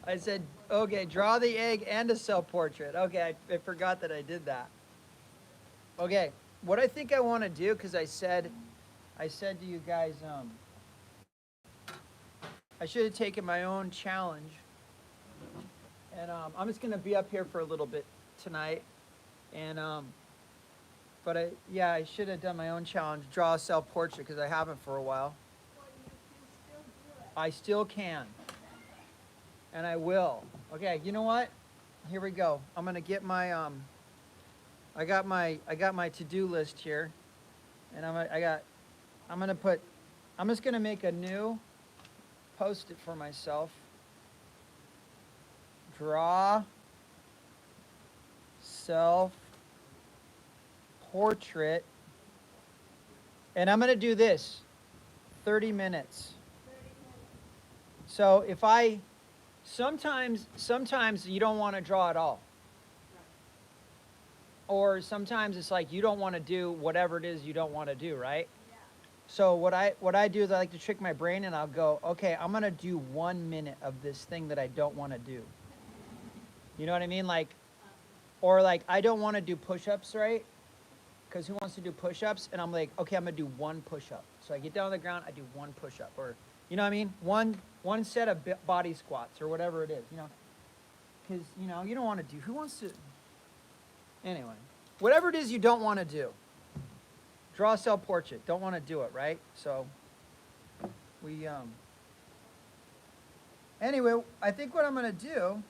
I said, okay, draw the egg and a self-portrait. Okay, I forgot that I did that. Okay, what I think I want to do, because I said to you guys, I should have taken my own challenge, and I'm just gonna be up here for a little bit tonight, and but yeah, I should have done my own challenge, draw a self-portrait, because I haven't for a while. Well, you can still do it. I still can, and I will. Okay, you know what? Here we go. I'm gonna get my I got my to-do list here, and I'm gonna put I'm just gonna make a new post-it for myself. Draw self portrait, and I'm gonna do this 30 minutes. 30 minutes. So if I sometimes you don't want to draw at all, or sometimes it's like you don't want to do whatever it is you don't want to do, right? Yeah. So what I do is I like to trick my brain, and I'll go, okay, I'm gonna do 1 minute of this thing that I don't want to do. You know what I mean? Like, or like I don't want to do push-ups, right? Because who wants to do push-ups? And I'm like, okay, I'm gonna do one push-up. So I get down on the ground, I do one push-up, or you know what I mean? One set of body squats or whatever it is. You know, because you don't want to do. Who wants to? Anyway, whatever it is you don't want to do. Draw a self-portrait. Don't want to do it, right? So we anyway, I think what I'm gonna do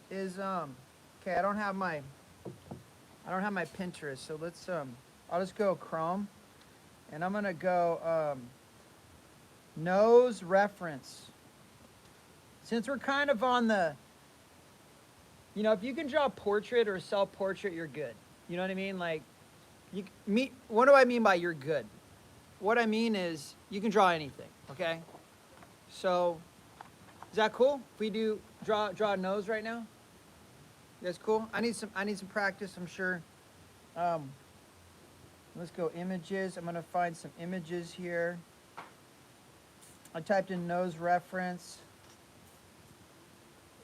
is okay, I don't have my Pinterest, so let's I'll just go Chrome, and I'm gonna go nose reference. Since we're kind of on the, if you can draw a portrait or a self-portrait, you're good. You know what I mean? Like, what do I mean by you're good? What I mean is you can draw anything. Okay. So, is that cool? If we do draw a nose right now. That's cool. I need some practice. I'm sure. Let's go images. I'm gonna find some images here. I typed in nose reference.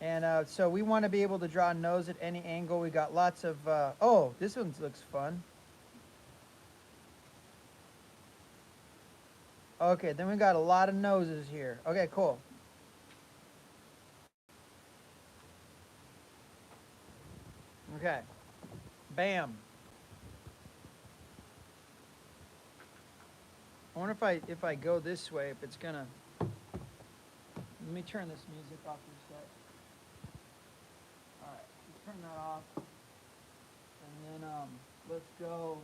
And so we want to be able to draw a nose at any angle. We got lots of, oh, this one looks fun. Okay, then we got a lot of noses here. Okay, cool. Okay. Bam. I wonder if I go this way, if it's gonna. Let me turn this music off for a sec. All right, let's turn that off, and then let's go.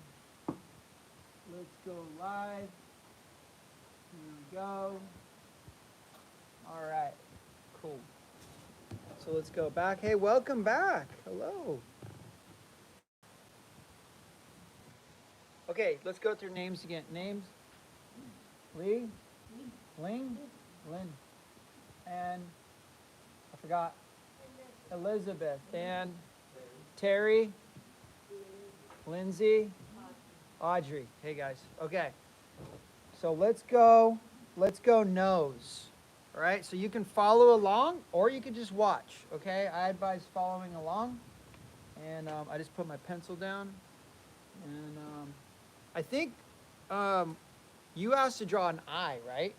Let's go live. Here we go. All right, cool. So let's go back. Hey, welcome back. Hello. Okay, let's go through names again. Names. Lee. Ling. Lynn. And I forgot. Elizabeth. And Terry. Lindsay. Audrey. Hey guys. Okay. So let's go nose. All right. So you can follow along or you can just watch. Okay. I advise following along. And I just put my pencil down. And I think you asked to draw an eye, right?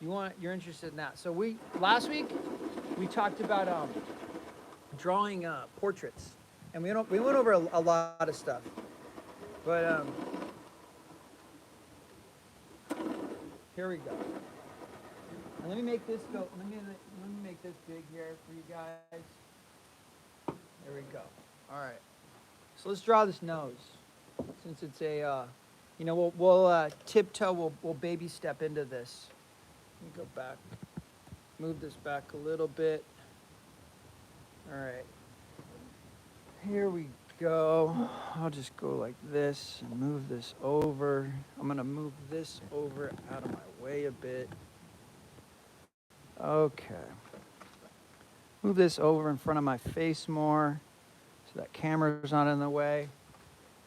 You're interested in that. So last week we talked about drawing portraits, and we went over a lot of stuff. But here we go. And let me make this go. Let me make this big here for you guys. There we go. All right. So let's draw this nose. Since it's a, we'll tiptoe. We'll baby step into this. Let me go back. Move this back a little bit. All right. Here we go. I'll just go like this and move this over. I'm gonna move this over out of my way a bit. Okay. Move this over in front of my face more so that camera's not in the way.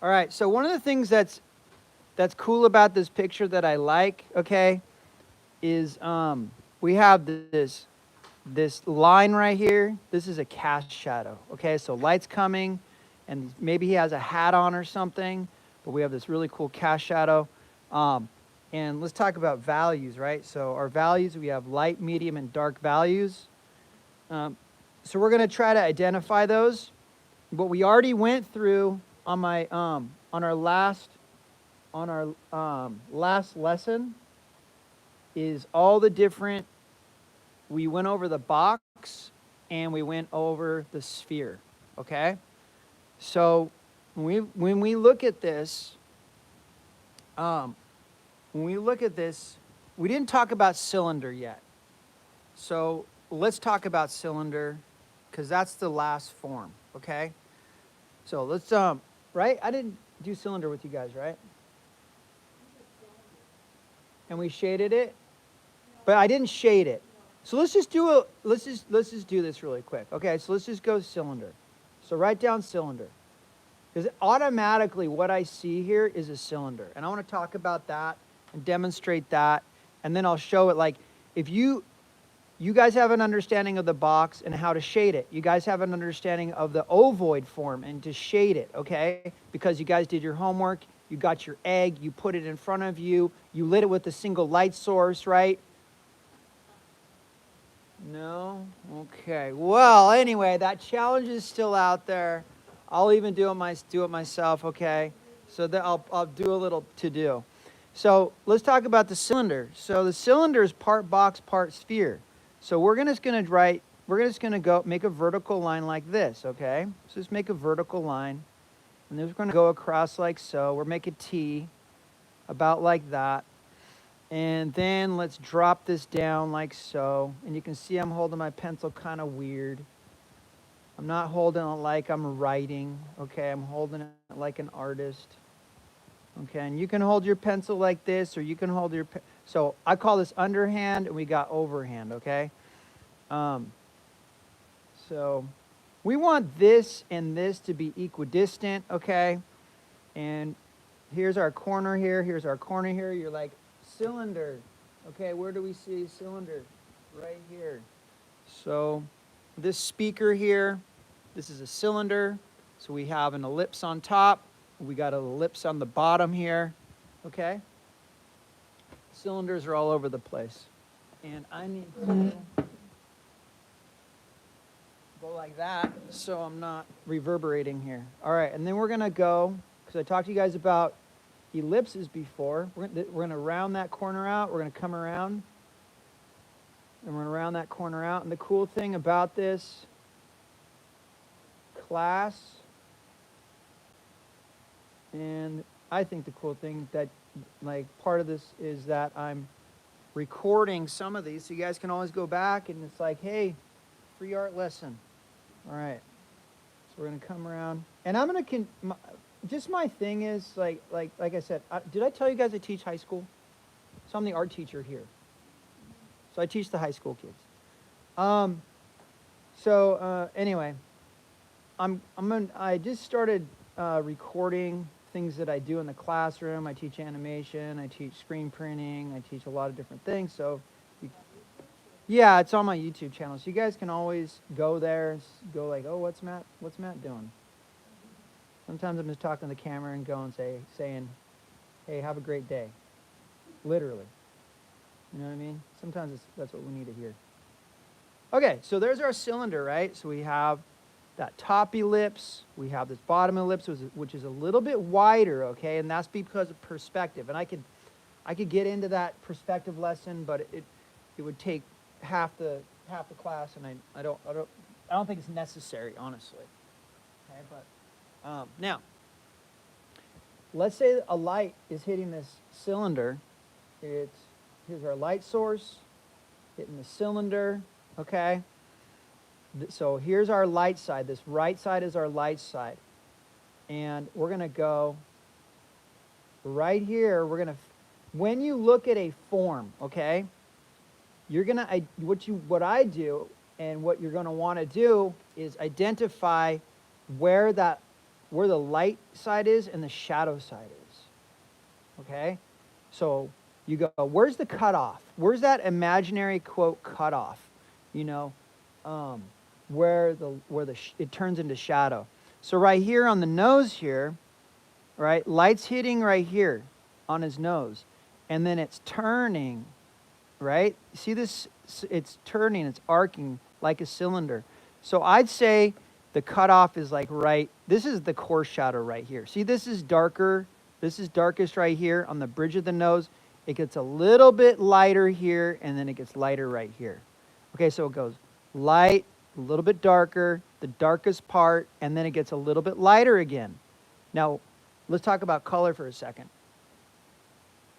All right. So one of the things that's cool about this picture that I like, okay, is we have this this line right here, this is a cast shadow. Okay, so light's coming, and maybe he has a hat on or something, but we have this really cool cast shadow. And let's talk about values, right? So our values, we have light, medium, and dark values. So we're going to try to identify those. What we already went through on my on our last lesson is all the different. We went over the box and we went over the sphere. Okay, so when we look at this, we didn't talk about cylinder yet. So let's talk about cylinder, because that's the last form. Okay. So let's right? I didn't do cylinder with you guys, right? And we shaded it, but I didn't shade it. So let's just do let's just do this really quick. Okay, so let's just go cylinder. So write down cylinder, because automatically what I see here is a cylinder, and I want to talk about that and demonstrate that, and then I'll show it. Like, if you guys have an understanding of the box and how to shade it. You guys have an understanding of the ovoid form and to shade it, okay? Because you guys did your homework, you got your egg, you put it in front of you, you lit it with a single light source, right? No? Okay. Well, anyway, that challenge is still out there. I'll even do it myself, okay? So that I'll do a little to-do. So let's talk about the cylinder. So the cylinder is part box, part sphere. So we're just going to go make a vertical line like this, okay? So just make a vertical line. And then we're going to go across like so. We're making a T about like that. And then let's drop this down like so. And you can see I'm holding my pencil kind of weird. I'm not holding it like I'm writing, okay? I'm holding it like an artist. Okay, and you can hold your pencil like this, or you can hold your... So I call this underhand, and we got overhand, okay? So we want this and this to be equidistant, okay? And here's our corner here, here's our corner here. You're like, cylinder. Okay, where do we see cylinder? Right here. So this speaker here, this is a cylinder. So we have an ellipse on top. We got an ellipse on the bottom here, okay? Cylinders are all over the place. And I need to go like that so I'm not reverberating here. All right, and then we're gonna go, because I talked to you guys about ellipses before. We're gonna round that corner out. We're gonna come around, and we're gonna round that corner out. And the cool thing about this class, and I think the cool thing that, like, part of this is that I'm recording some of these, so you guys can always go back and it's like, hey, free art lesson. All right, so we're gonna come around, and I'm gonna just my thing is like I said, did I tell you guys I teach high school? So I'm the art teacher here. So I teach the high school kids. Anyway, I just started recording things that I do in the classroom. I teach animation, I teach screen printing, I teach a lot of different things. So, yeah, it's on my YouTube channel. So you guys can always go there, go like, oh, what's Matt doing? Sometimes I'm just talking to the camera and saying, hey, have a great day. Literally. You know what I mean? Sometimes that's what we need to hear. Okay, so there's our cylinder, right? So we have that top ellipse, we have this bottom ellipse, which is a little bit wider, okay? And that's because of perspective. And I could get into that perspective lesson, but it would take half the class, and I don't think it's necessary, honestly. Okay, but now let's say a light is hitting this cylinder. Here's our light source hitting the cylinder, okay? So here's our light side. This right side is our light side. And we're going to go right here. When you look at a form, okay, you're going to, what I do and what you're going to want to do is identify where the light side is and the shadow side is, okay? So you go, where's the cutoff? Where's that imaginary quote cutoff? You know, it turns into shadow. So right here on the nose here, right, light's hitting right here on his nose, and then it's turning, right? See this? It's turning, it's arcing like a cylinder. So I'd say the cutoff is like right, this is the core shadow right here. See, this is darker. This is darkest right here on the bridge of the nose. It gets a little bit lighter here, and then it gets lighter right here. Okay, so it goes light, a little bit darker, the darkest part, and then it gets a little bit lighter again. Now, let's talk about color for a second.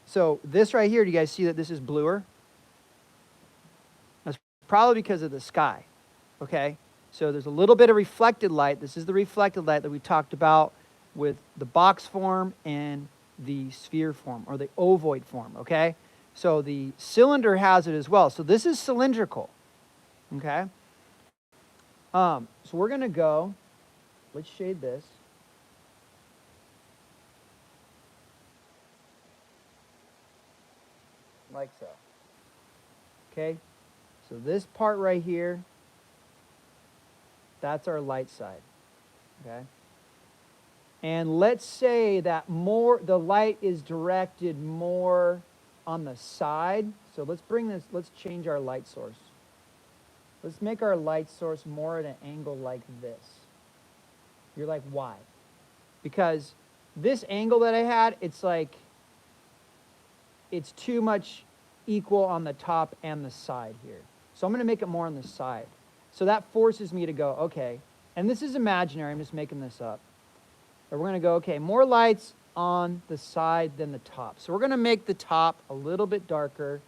So this right here, do you guys see that this is bluer? That's probably because of the sky, okay? So there's a little bit of reflected light. This is the reflected light that we talked about with the box form and the sphere form, or the ovoid form, okay? So the cylinder has it as well. So this is cylindrical, okay? So we're going to go, let's shade this. Like so. Okay? So this part right here, that's our light side. Okay? And let's say that the light is directed more on the side. So let's change our light source. Let's make our light source more at an angle like this. You're like, why? Because this angle that I had, it's too much equal on the top and the side here. So I'm going to make it more on the side. So that forces me to go, okay, and this is imaginary, I'm just making this up. But we're going to go, okay, more lights on the side than the top. So we're going to make the top a little bit darker,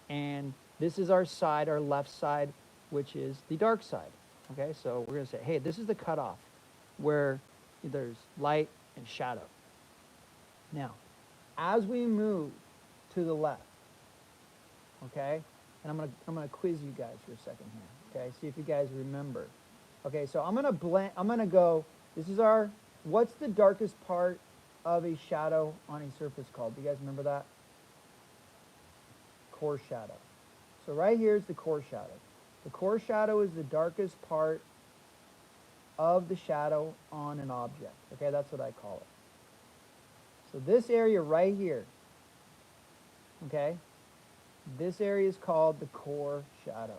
and this is our side, our left side, which is the dark side. Okay, so we're going to say, hey, this is the cutoff where there's light and shadow. Now, as we move to the left, okay, and I'm gonna quiz you guys for a second here, okay, see if you guys remember. Okay, so I'm gonna go, this is what's the darkest part of a shadow on a surface called? Do you guys remember that? Core shadow. So right here is the core shadow. The core shadow is the darkest part of the shadow on an object. Okay, that's what I call it. So this area right here, okay, this area is called the core shadow.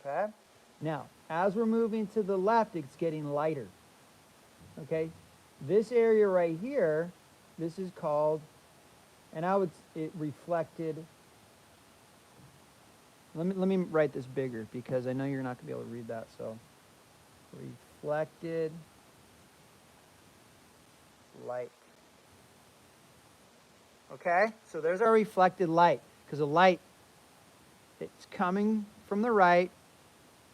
Okay? Now, as we're moving to the left, it's getting lighter. Okay? This area right here, this is called, and it reflected. Let me write this bigger because I know you're not going to be able to read that. So, reflected light. Okay? So there's our reflected light, because the light, it's coming from the right,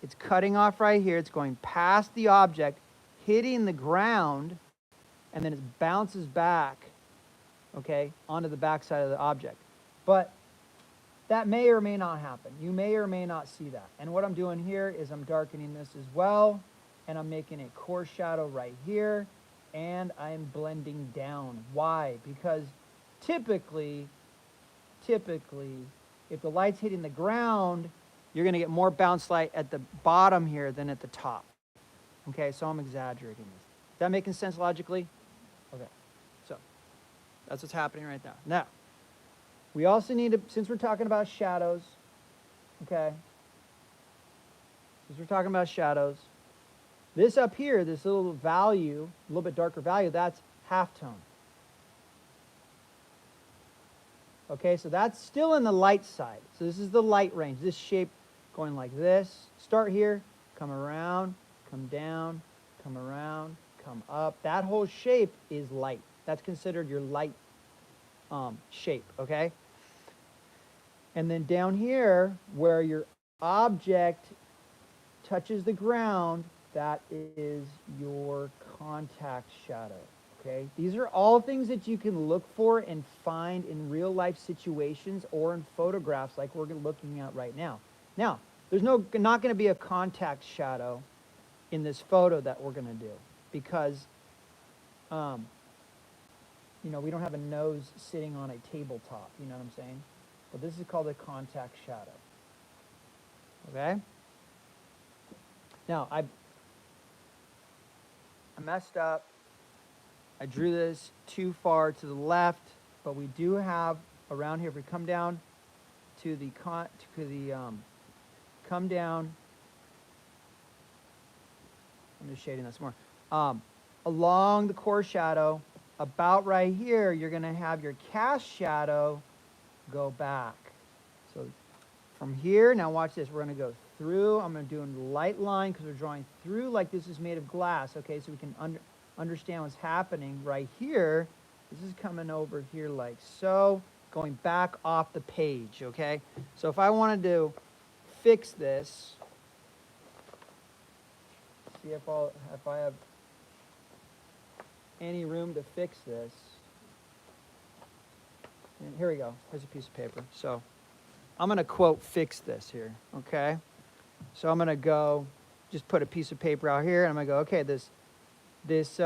it's cutting off right here, it's going past the object, hitting the ground, and then it bounces back, okay, onto the backside of the object. But that may or may not happen. You may or may not see that. And what I'm doing here is I'm darkening this as well, and I'm making a core shadow right here, and I'm blending down. Why? Because typically, if the light's hitting the ground, you're going to get more bounce light at the bottom here than at the top. Okay, so I'm exaggerating this. Is that making sense logically? Okay, so that's what's happening right now. Now, we also need to, since we're talking about shadows, okay, since we're talking about shadows, this up here, this little value, a little bit darker value, that's halftone. Okay, so that's still in the light side. So this is the light range, this shape going like this. Start here, come around, come down, come around, come up. That whole shape is light. That's considered your light shape, okay? And then down here, where your object touches the ground, that is your contact shadow, okay? These are all things that you can look for and find in real life situations or in photographs like we're looking at right now. Now, there's not going to be a contact shadow in this photo that we're going to do because, you know, we don't have a nose sitting on a tabletop, you know what I'm saying? But this is called a contact shadow. Okay? Now, I messed up. I drew this too far to the left, but we do have around here, if we come down to the come down, I'm just shading this more. Along the core shadow, about right here, you're going to have your cast shadow go back. So from here, now watch this. We're going to go through. I'm going to do a light line because we're drawing through like this is made of glass. Okay, so we can understand what's happening right here. This is coming over here like so, going back off the page. Okay, so if I wanted to fix this, see if I have any room to fix this. And here we go. Here's a piece of paper. So I'm going to quote fix this here, okay? So I'm going to go, just put a piece of paper out here, and I'm going to go, okay, this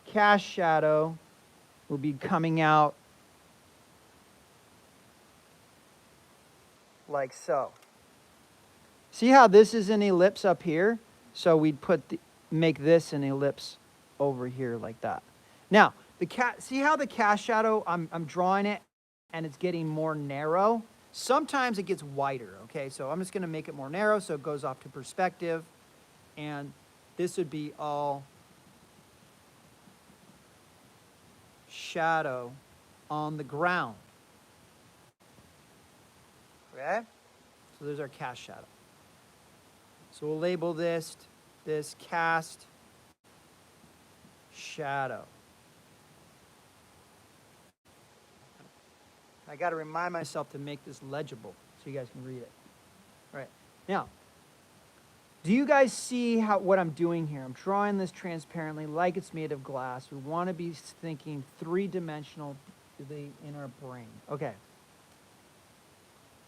cast shadow will be coming out like so. See how this is an ellipse up here? So we'd make this an ellipse over here like that. Now, see how the cast shadow, I'm drawing it and it's getting more narrow? Sometimes it gets wider, okay? So I'm just gonna make it more narrow so it goes off to perspective. And this would be all shadow on the ground. Okay? So there's our cast shadow. So we'll label this cast shadow. I got to remind myself to make this legible so you guys can read it. All right. Now, do you guys see what I'm doing here? I'm drawing this transparently like it's made of glass. We want to be thinking three-dimensional in our brain. Okay.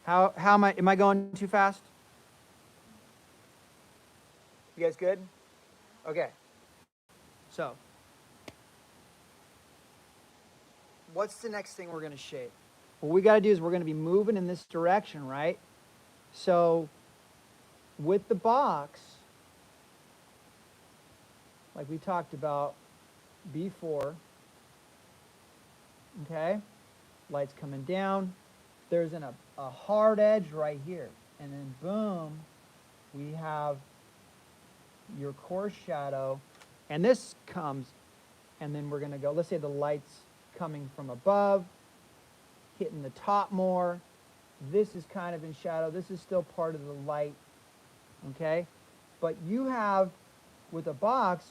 How am I going too fast? You guys good? Okay. So, what's the next thing we're going to shape? What we got to do is we're going to be moving in this direction, right? So, with the box, like we talked about before, okay? Light's coming down. There's a hard edge right here. And then boom, we have your core shadow. And this comes, and then we're going to go, let's say the light's coming from above, hitting the top more. This is kind of in shadow. This is still part of the light, okay? But you have, with a box,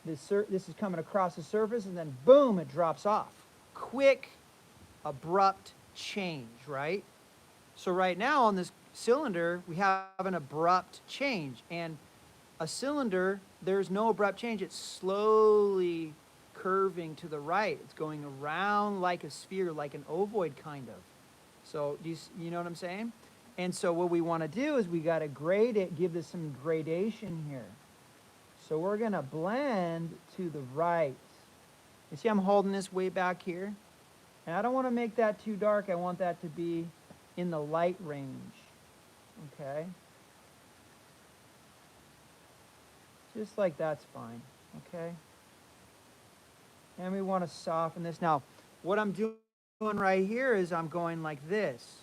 this is coming across the surface, and then boom, it drops off. Quick, abrupt change, right? So right now on this cylinder, we have an abrupt change. And a cylinder, there's no abrupt change. It's slowly curving to the right. It's going around like a sphere, like an ovoid kind of. So you know what I'm saying? And so what we want to do is we got to grade it, give this some gradation here. So we're going to blend to the right. You see I'm holding this way back here? And I don't want to make that too dark. I want that to be in the light range. Okay? Just like that's fine. Okay? And we want to soften this. Now, what I'm doing right here is I'm going like this.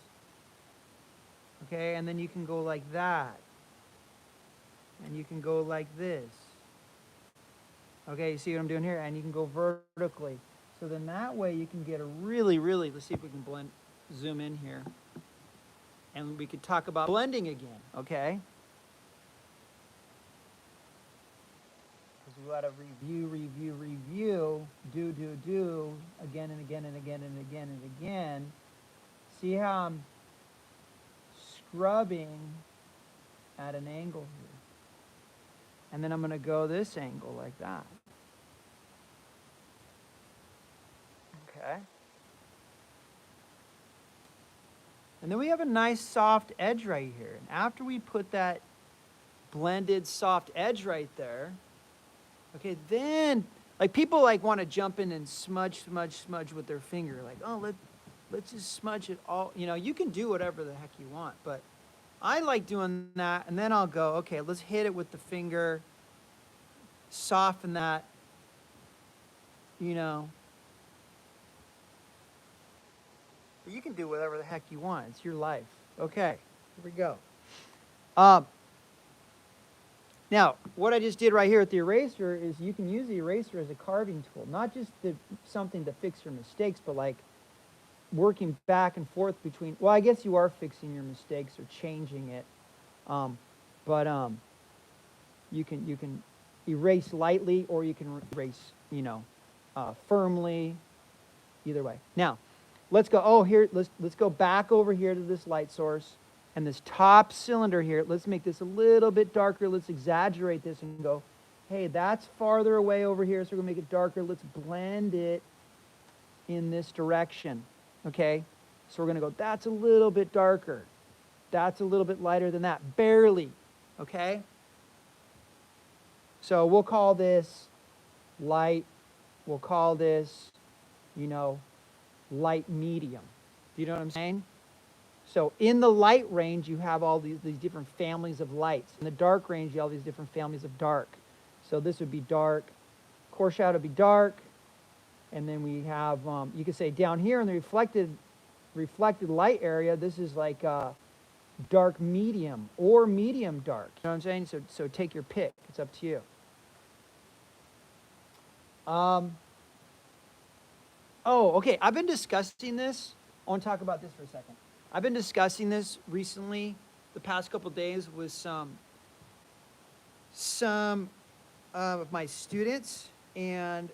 Okay? And then you can go like that. And you can go like this. Okay, you see what I'm doing here? And you can go vertically. So then that way you can get a really, let's see if we can zoom in here. And we could talk about blending again, okay? Because we got to review, do, again and again and again and again and again. See how I'm scrubbing at an angle here. And then I'm going to go this angle like that. Okay. And then we have a nice soft edge right here. And after we put that blended soft edge right there, okay, then, like people like want to jump in and smudge with their finger. Like, oh, let's just smudge it all. You know, you can do whatever the heck you want, but I like doing that, and then I'll go, okay, let's hit it with the finger, soften that, you know. But you can do whatever the heck you want. It's your life. Okay, here we go. Um, Now, what I just did right here with the eraser is you can use the eraser as a carving tool, not just something to fix your mistakes, but like working back and forth between, well, I guess you are fixing your mistakes or changing it. But you can erase lightly, or you can erase, you know, firmly, either way. Now, let's go, oh, here, let's go back over here to this light source. And this top cylinder here, let's make this a little bit darker. Let's exaggerate this and go, hey, that's farther away over here, so we're gonna make it darker. Let's blend it in this direction, okay? So we're gonna go, that's a little bit darker. That's a little bit lighter than that, barely, okay? So we'll call this light. We'll call this, you know, light medium. Do you know what I'm saying? So in the light range, you have all these different families of lights. In the dark range, you have all these different families of dark. So this would be dark. Core shadow would be dark. And then we have, you could say down here in the reflected light area, this is like dark medium or medium dark. You know what I'm saying? So take your pick. It's up to you. Oh, okay. I've been discussing this. I want to talk about this for a second. I've been discussing this recently, the past couple days, with some of my students, and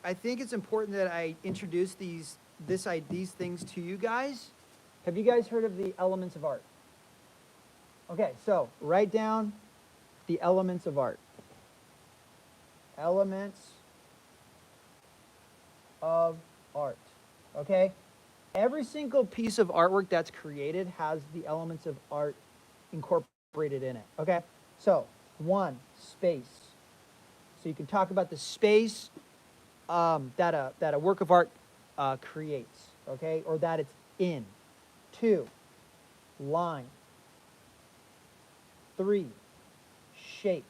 I think it's important that I introduce these things to you guys. Have you guys heard of the elements of art? Okay, so write down the elements of art. Elements of art. Okay? Every single piece of artwork that's created has the elements of art incorporated in it. Okay? So, one, space. So you can talk about the space that a work of art creates, okay, or that it's in. 2, line. 3, shape.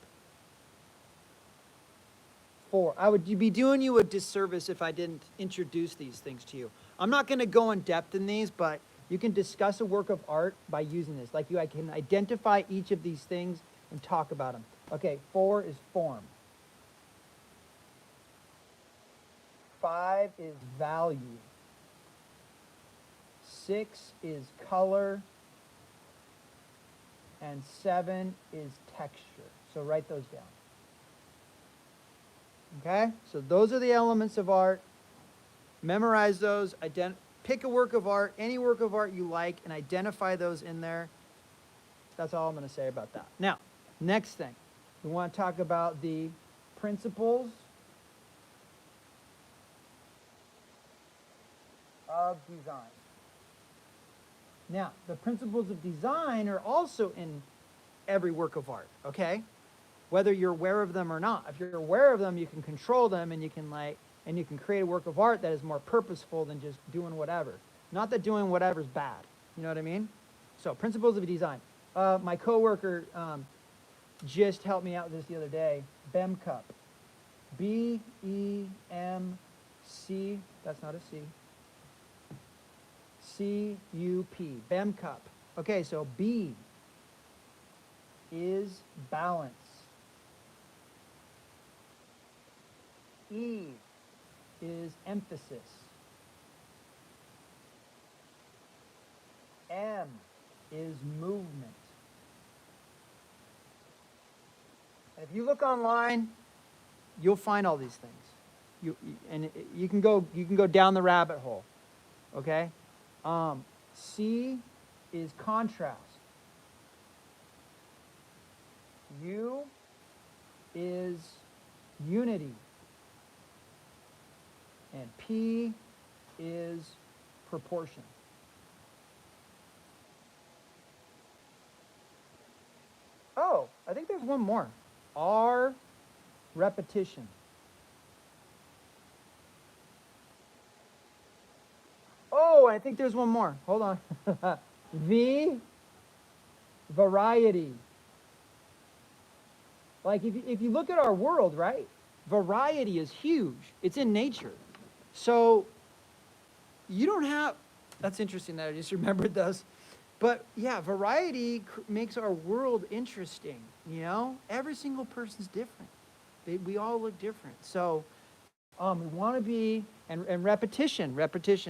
4, I would be doing you a disservice if I didn't introduce these things to you. I'm not going to go in depth in these, but you can discuss a work of art by using this. Like I can identify each of these things and talk about them. Okay, 4 is form. 5 is value. 6 is color. And 7 is texture. So write those down. Okay? So those are the elements of art. Memorize those. Pick a work of art, any work of art you like, and identify those in there. That's all I'm going to say about that. Now, next thing. We want to talk about the principles of design. Now, the principles of design are also in every work of art, okay? Whether you're aware of them or not. If you're aware of them, you can control them, and you can create a work of art that is more purposeful than just doing whatever. Not that doing whatever is bad. You know what I mean? So, principles of design. My coworker just helped me out with this the other day. BEMCUP. B-E-M-C. That's not a C. C-U-P. BEMCUP. Okay, so B is balance. E is emphasis. M is movement. And if you look online, you'll find all these things. You can go down the rabbit hole. Okay? C is contrast. U is unity. And P is proportion. Oh, I think there's one more. R, repetition. Oh, I think there's one more. Hold on. V, variety. Like if you look at our world, right? Variety is huge. It's in nature. So you don't have, that's interesting that I just remembered those. But yeah, variety makes our world interesting, you know? Every single person's different. We all look different. So we want to be, and repetition,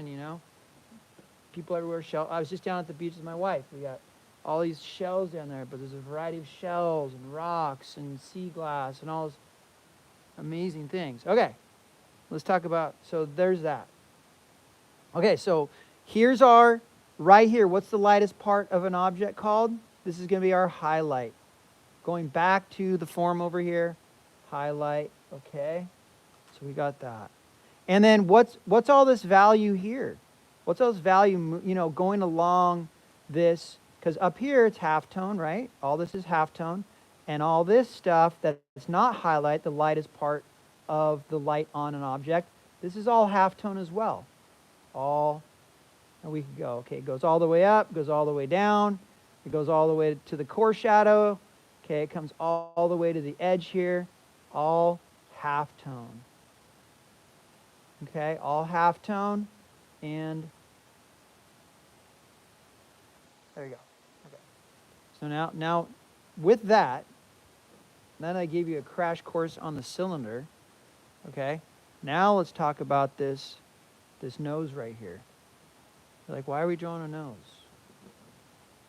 you know? People everywhere shell. I was just down at the beach with my wife. We got all these shells down there, but there's a variety of shells and rocks and sea glass and all those amazing things. Okay, let's talk about, so there's that. Okay, so here's our, right here, what's the lightest part of an object called? This is going to be our highlight. Going back to the form over here, highlight, okay? So we got that. And then what's all this value here? What's all this value, you know, going along this? Because up here it's halftone, right? All this is halftone. And all this stuff that's not highlight, the lightest part of the light on an object, this is all halftone as well. All, and we can go, okay, it goes all the way up, goes all the way down, it goes all the way to the core shadow, okay, it comes all the way to the edge here, all halftone. Okay, all halftone, and there you go. Okay. So now with that, then I gave you a crash course on the cylinder. Okay, now let's talk about this nose right here. You're like, why are we drawing a nose?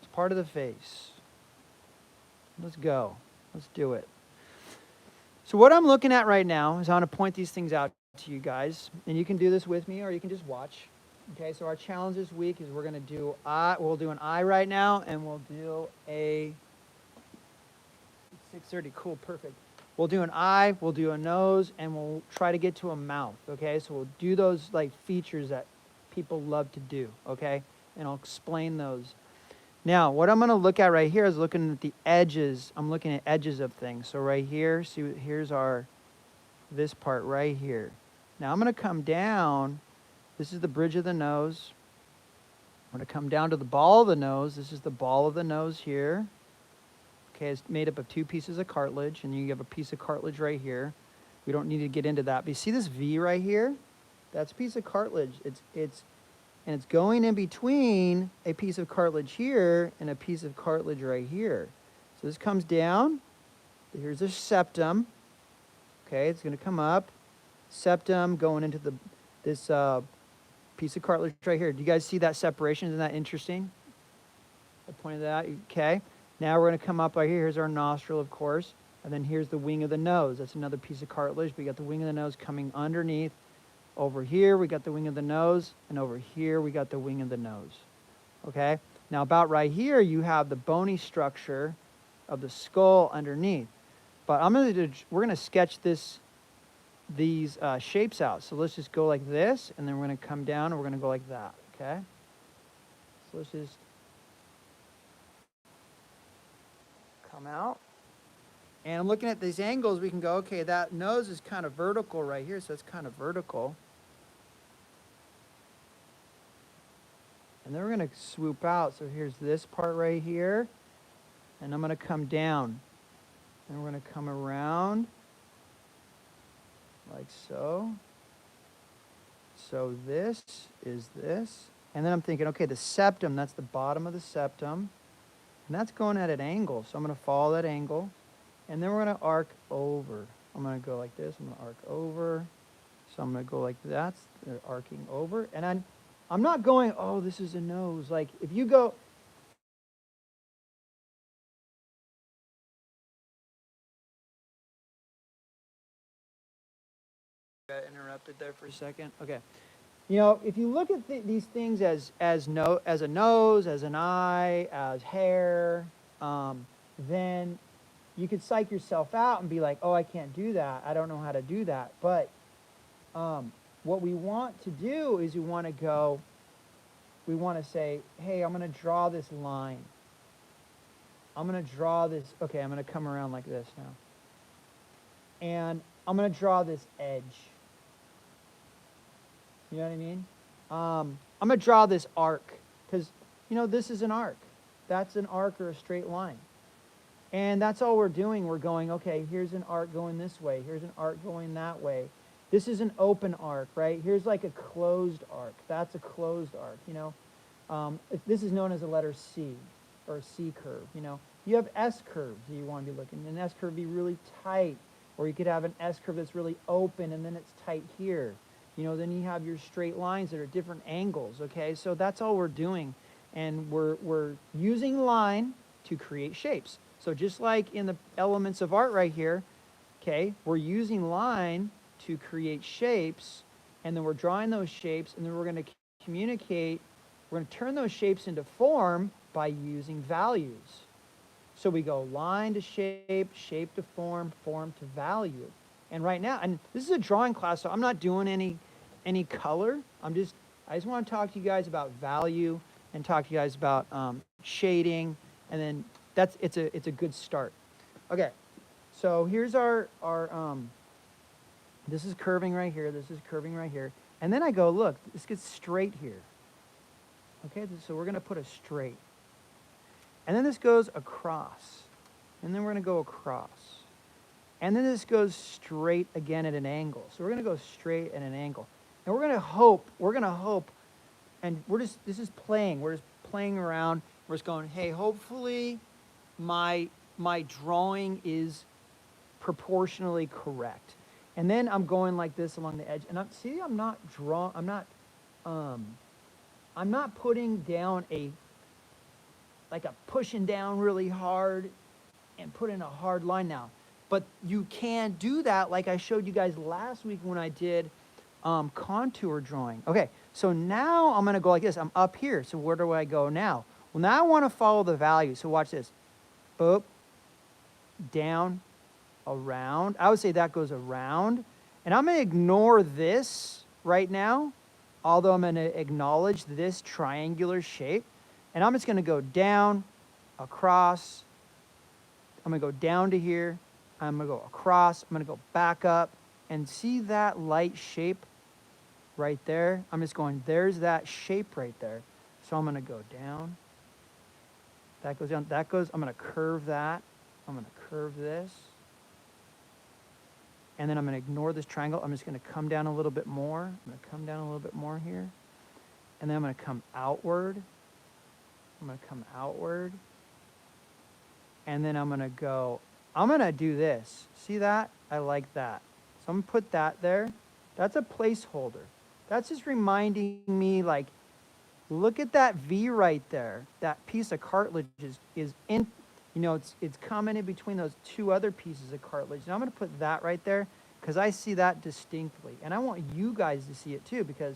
It's part of the face. Let's go. Let's do it. So what I'm looking at right now is I want to point these things out to you guys, and you can do this with me or you can just watch. Okay, so our challenge this week is we're going to do we'll do an eye right now, and we'll do a 6:30. Cool, perfect. We'll do an eye, we'll do a nose, and we'll try to get to a mouth. Okay, so we'll do those like features that people love to do. Okay, and I'll explain those. Now, what I'm going to look at right here is looking at the edges. I'm looking at edges of things. So right here, see, here's this part right here. Now I'm going to come down. This is the bridge of the nose. I'm going to come down to the ball of the nose. This is the ball of the nose here. Okay, it's made up of two pieces of cartilage, and you have a piece of cartilage right here. We don't need to get into that. But you see this V right here? That's a piece of cartilage. It's going in between a piece of cartilage here and a piece of cartilage right here. So this comes down. Here's a septum. Okay, it's going to come up. Septum going into this piece of cartilage right here. Do you guys see that separation? Isn't that interesting? I pointed that out. Okay. Now we're going to come up right here. Here's our nostril, of course. And then here's the wing of the nose. That's another piece of cartilage. We got the wing of the nose coming underneath. Over here, we got the wing of the nose. And over here, we got the wing of the nose. Okay? Now, about right here, you have the bony structure of the skull underneath. But we're going to sketch these shapes out. So let's just go like this, and then we're going to come down, and we're going to go like that. Okay? So let's just come out. And I'm looking at these angles. We can go, okay, that nose is kind of vertical right here, so it's kind of vertical. And then we're going to swoop out. So here's this part right here. And I'm going to come down. And we're going to come around like so. So this is this. And then I'm thinking, okay, the septum, that's the bottom of the septum. And that's going at an angle. So I'm going to follow that angle. And then we're going to arc over. I'm going to go like this. I'm going to arc over. So I'm going to go like that. Arcing over. And I'm not going, oh, this is a nose. Like, if you go... Got interrupted there for a second. Okay. You know, if you look at these things as a nose, as an eye, as hair, then you could psych yourself out and be like, oh, I can't do that. I don't know how to do that. But what we want to do is we want to say, hey, I'm going to draw this line. I'm going to draw this. Okay, I'm going to come around like this now. And I'm going to draw this edge. You know what I mean? I'm going to draw this arc because, you know, this is an arc. That's an arc or a straight line. And that's all we're doing. We're going, okay, here's an arc going this way. Here's an arc going that way. This is an open arc, right? Here's like a closed arc. That's a closed arc, you know. This is known as a letter C or a C curve, you know. You have S curves that you want to be looking. An S curve be really tight, or you could have an S curve that's really open and then it's tight here. You know, then you have your straight lines that are different angles, okay? So that's all we're doing. And we're using line to create shapes. So just like in the elements of art right here, okay, we're using line to create shapes, and then we're drawing those shapes, and then we're going to communicate, we're going to turn those shapes into form by using values. So we go line to shape, shape to form, form to value. And right now, and this is a drawing class, so I'm not doing any color. I just want to talk to you guys about value and talk to you guys about shading, and then it's a good start. Okay, so here's our this is curving right here, this is curving right here, and then I go, look, this gets straight here. Okay, so we're going to put a straight, and then this goes across, and then we're going to go across, and then this goes straight again at an angle. So we're going to go straight at an angle, and we're going to hope, and this is playing. We're just playing around. We're just going, hey, hopefully my drawing is proportionally correct. And then I'm going like this along the edge. And I'm not putting down like a pushing down really hard and putting a hard line now. But you can do that like I showed you guys last week when I did contour drawing. Okay, so now I'm going to go like this. I'm up here. So where do I go now? Well, now I want to follow the value. So watch this. Boop, down, around. I would say that goes around. And I'm going to ignore this right now, although I'm going to acknowledge this triangular shape. And I'm just going to go down, across. I'm going to go down to here. I'm going to go across. I'm going to go back up. And see that light shape right there? I'm just going, there's that shape right there. So I'm going to go down. That goes down. That goes, I'm going to curve that. I'm going to curve this. And then I'm going to ignore this triangle. I'm just going to come down a little bit more. I'm going to come down a little bit more here. And then I'm going to come outward. I'm going to come outward. And then I'm going to do this. See that? I like that. So I'm going to put that there. That's a placeholder. That's just reminding me, like, look at that V right there. That piece of cartilage is in, you know, it's coming in between those two other pieces of cartilage. And I'm going to put that right there because I see that distinctly. And I want you guys to see it too, because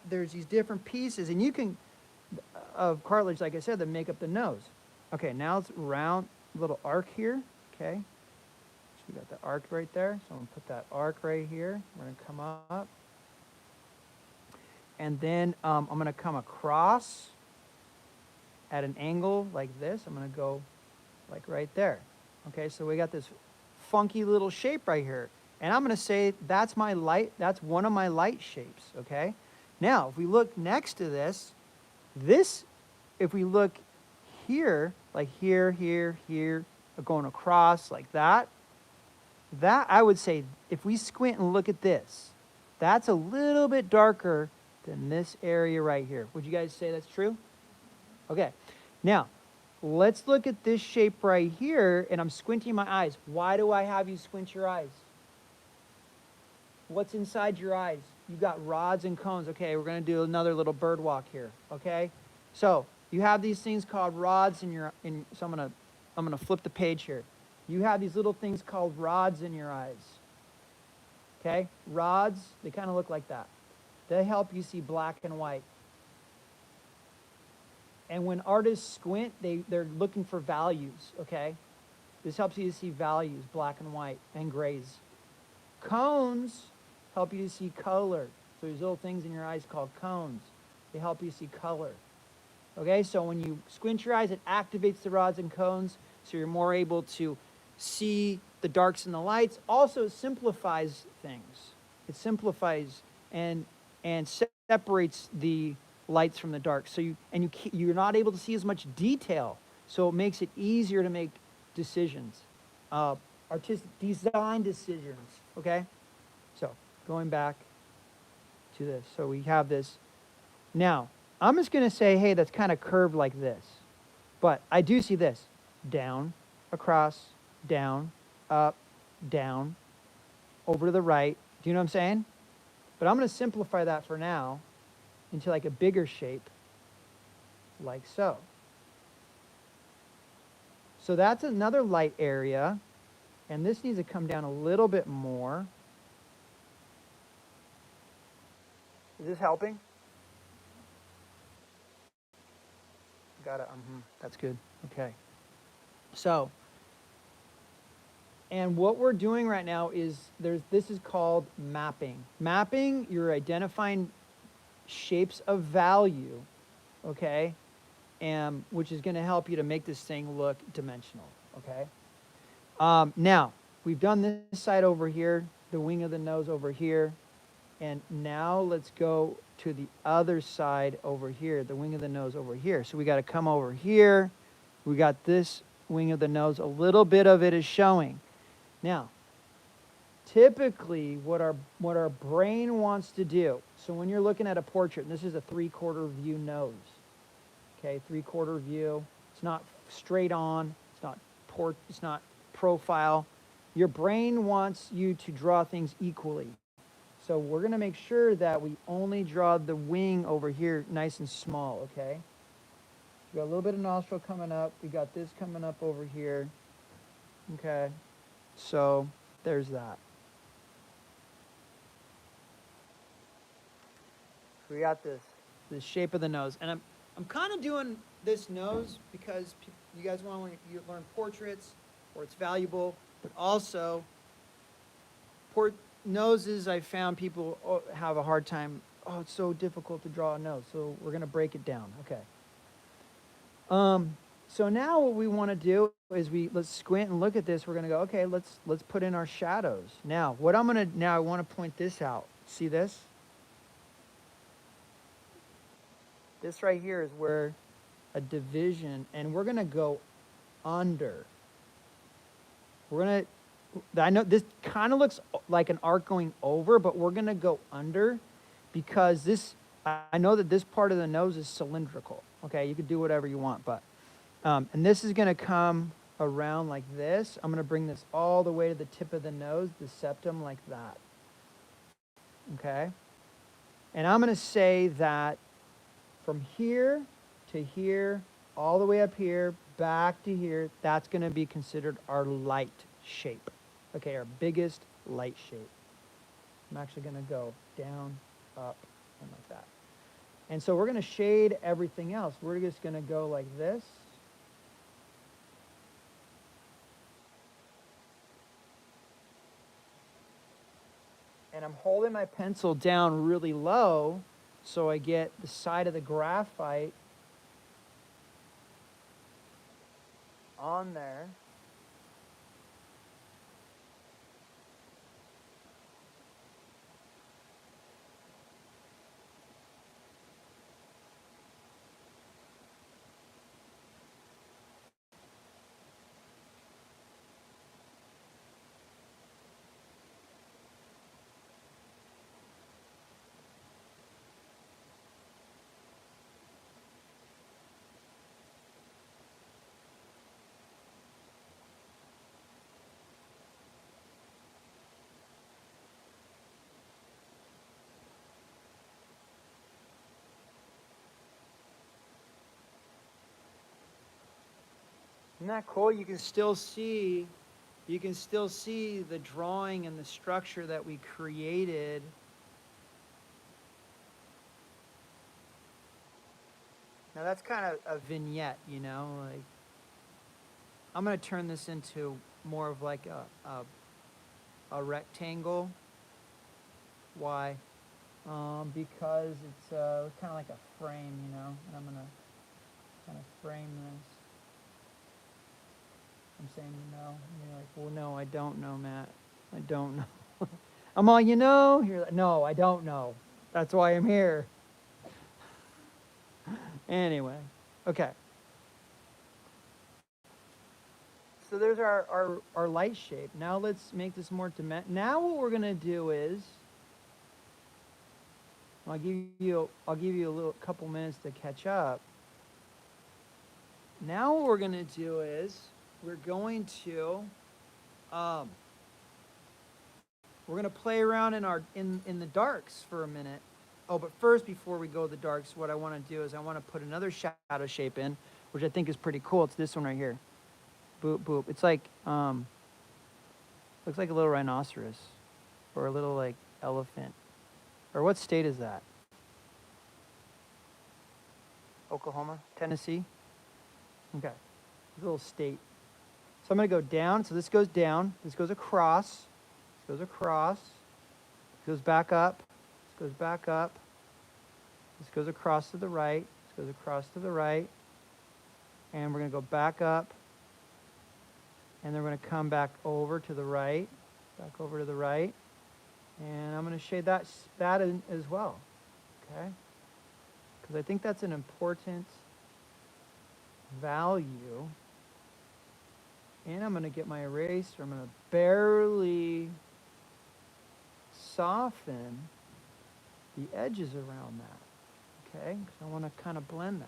there's these different pieces, and you can, of cartilage, like I said, that make up the nose. Okay, now it's round, little arc here, okay? So we got the arc right there. So I'm going to put that arc right here. We're going to come up. And then I'm going to come across at an angle like this. I'm going to go like right there. Okay, so we got this funky little shape right here. And I'm going to say that's one of my light shapes, okay? Now, if we look next to this, if we look here, like here, going across like that I would say, if we squint and look at this, that's a little bit darker than this area right here. Would you guys say that's true? Okay. Now, let's look at this shape right here, and I'm squinting my eyes. Why do I have you squint your eyes? What's inside your eyes? You've got rods and cones. Okay, we're going to do another little bird walk here, okay? So, you have these things called rods so I'm going to flip the page here. You have these little things called rods in your eyes. Okay? Rods, they kind of look like that. They help you see black and white. And when artists squint, they're looking for values, okay? This helps you to see values, black and white, and grays. Cones help you to see color. So there's little things in your eyes called cones. They help you see color. Okay, so when you squint your eyes, it activates the rods and cones, so you're more able to see the darks and the lights. Also, it simplifies things. It simplifies and separates the lights from the dark. So you're not able to see as much detail. So it makes it easier to make decisions, artistic design decisions. Okay. So going back to this, so we have this. Now I'm just going to say, hey, that's kind of curved like this, but I do see this: down, across, down, up, down, over to the right. Do you know what I'm saying? But I'm going to simplify that for now into like a bigger shape, like so. So that's another light area, and this needs to come down a little bit more. Is this helping? Got it. That's good. Okay. So, and what we're doing right now is this is called mapping. Mapping, you're identifying shapes of value, okay, and which is going to help you to make this thing look dimensional, okay. Now we've done this side over here, the wing of the nose over here, and now let's go to the other side over here, the wing of the nose over here. So we got to come over here. We got this wing of the nose, a little bit of it is showing. Now, typically what our brain wants to do, so when you're looking at a portrait, and this is a 3/4 view nose, okay, 3/4 view, it's not straight on, it's not profile. Your brain wants you to draw things equally. So we're going to make sure that we only draw the wing over here nice and small, okay? We got a little bit of nostril coming up. We got this coming up over here, okay? So there's that. We got this shape of the nose, and I'm kind of doing this nose because you guys want to learn portraits, or it's valuable, but also noses. I found people have a hard time. Oh, it's so difficult to draw a nose, so we're gonna break it down. Okay. So now what we want to do is let's squint and look at this. We're gonna go, okay, let's put in our shadows. Now I want to point this out. See this? This right here is where a division, and we're gonna go under. I know this kind of looks like an arc going over, but we're gonna go under because I know that this part of the nose is cylindrical. Okay, you could do whatever you want, but and this is gonna come around like this. I'm gonna bring this all the way to the tip of the nose, the septum, like that. Okay, and I'm gonna say that from here to here, all the way up here, back to here, that's gonna be considered our light shape. Okay, our biggest light shape. I'm actually gonna go down, up, and like that. And so we're gonna shade everything else. We're just gonna go like this. And I'm holding my pencil down really low so I get the side of the graphite on there. Isn't that cool? You can still see the drawing and the structure that we created. Now that's kind of a vignette, you know, like I'm going to turn this into more of like a rectangle. Why? Because it's kind of like a frame, you know, and I'm going to kind of frame this. I'm saying, you know, and you're like, well, no, I don't know, Matt. I don't know. I'm all, you know? You're like, no, I don't know. That's why I'm here. Anyway, okay. So there's our light shape. Now let's make this more Now what we're gonna do is, I'll give you a little couple minutes to catch up. Now what we're gonna do is we're going to play around in the darks for a minute. Oh, but first, before we go to the darks, what I want to do is I want to put another shadow shape in, which I think is pretty cool. It's this one right here. Boop boop. It's like looks like a little rhinoceros, or a little like elephant, or what state is that? Oklahoma, Tennessee. Okay, it's a little state. So I'm gonna go down. So this goes down. This goes across. This goes across. This goes back up. This goes back up. This goes across to the right. This goes across to the right. And we're gonna go back up. And then we're going to come back over to the right, back over to the right, and I'm going to shade that in as well, okay? Because I think that's an important value. And I'm going to get my eraser. I'm going to barely soften the edges around that, okay? Because I want to kind of blend that.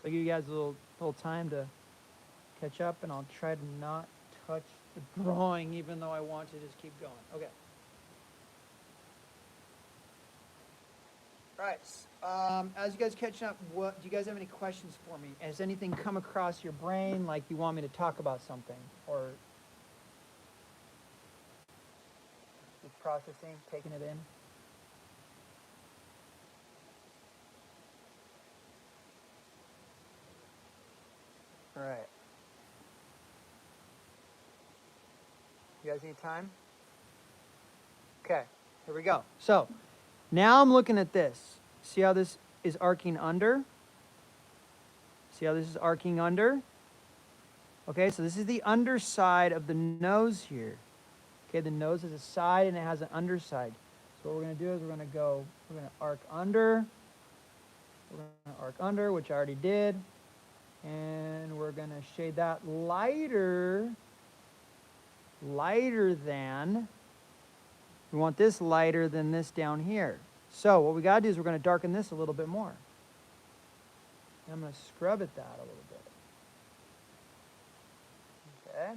I'll give you guys a little time to catch up, and I'll try to not touch the drawing, even though I want to just keep going. Okay. All right. As you guys catching up, do you guys have any questions for me? Has anything come across your brain like you want me to talk about something, or just processing, taking it in? All right. You guys need time? Okay, here we go. So now I'm looking at this. See how this is arcing under? See how this is arcing under? Okay, so this is the underside of the nose here. Okay, the nose has a side and it has an underside. So what we're going to do is we're going to arc under. We're going to arc under, which I already did. And we're going to shade that lighter than, we want this lighter than this down here. So what we got to do is we're going to darken this a little bit more. And I'm going to scrub at that a little bit. Okay?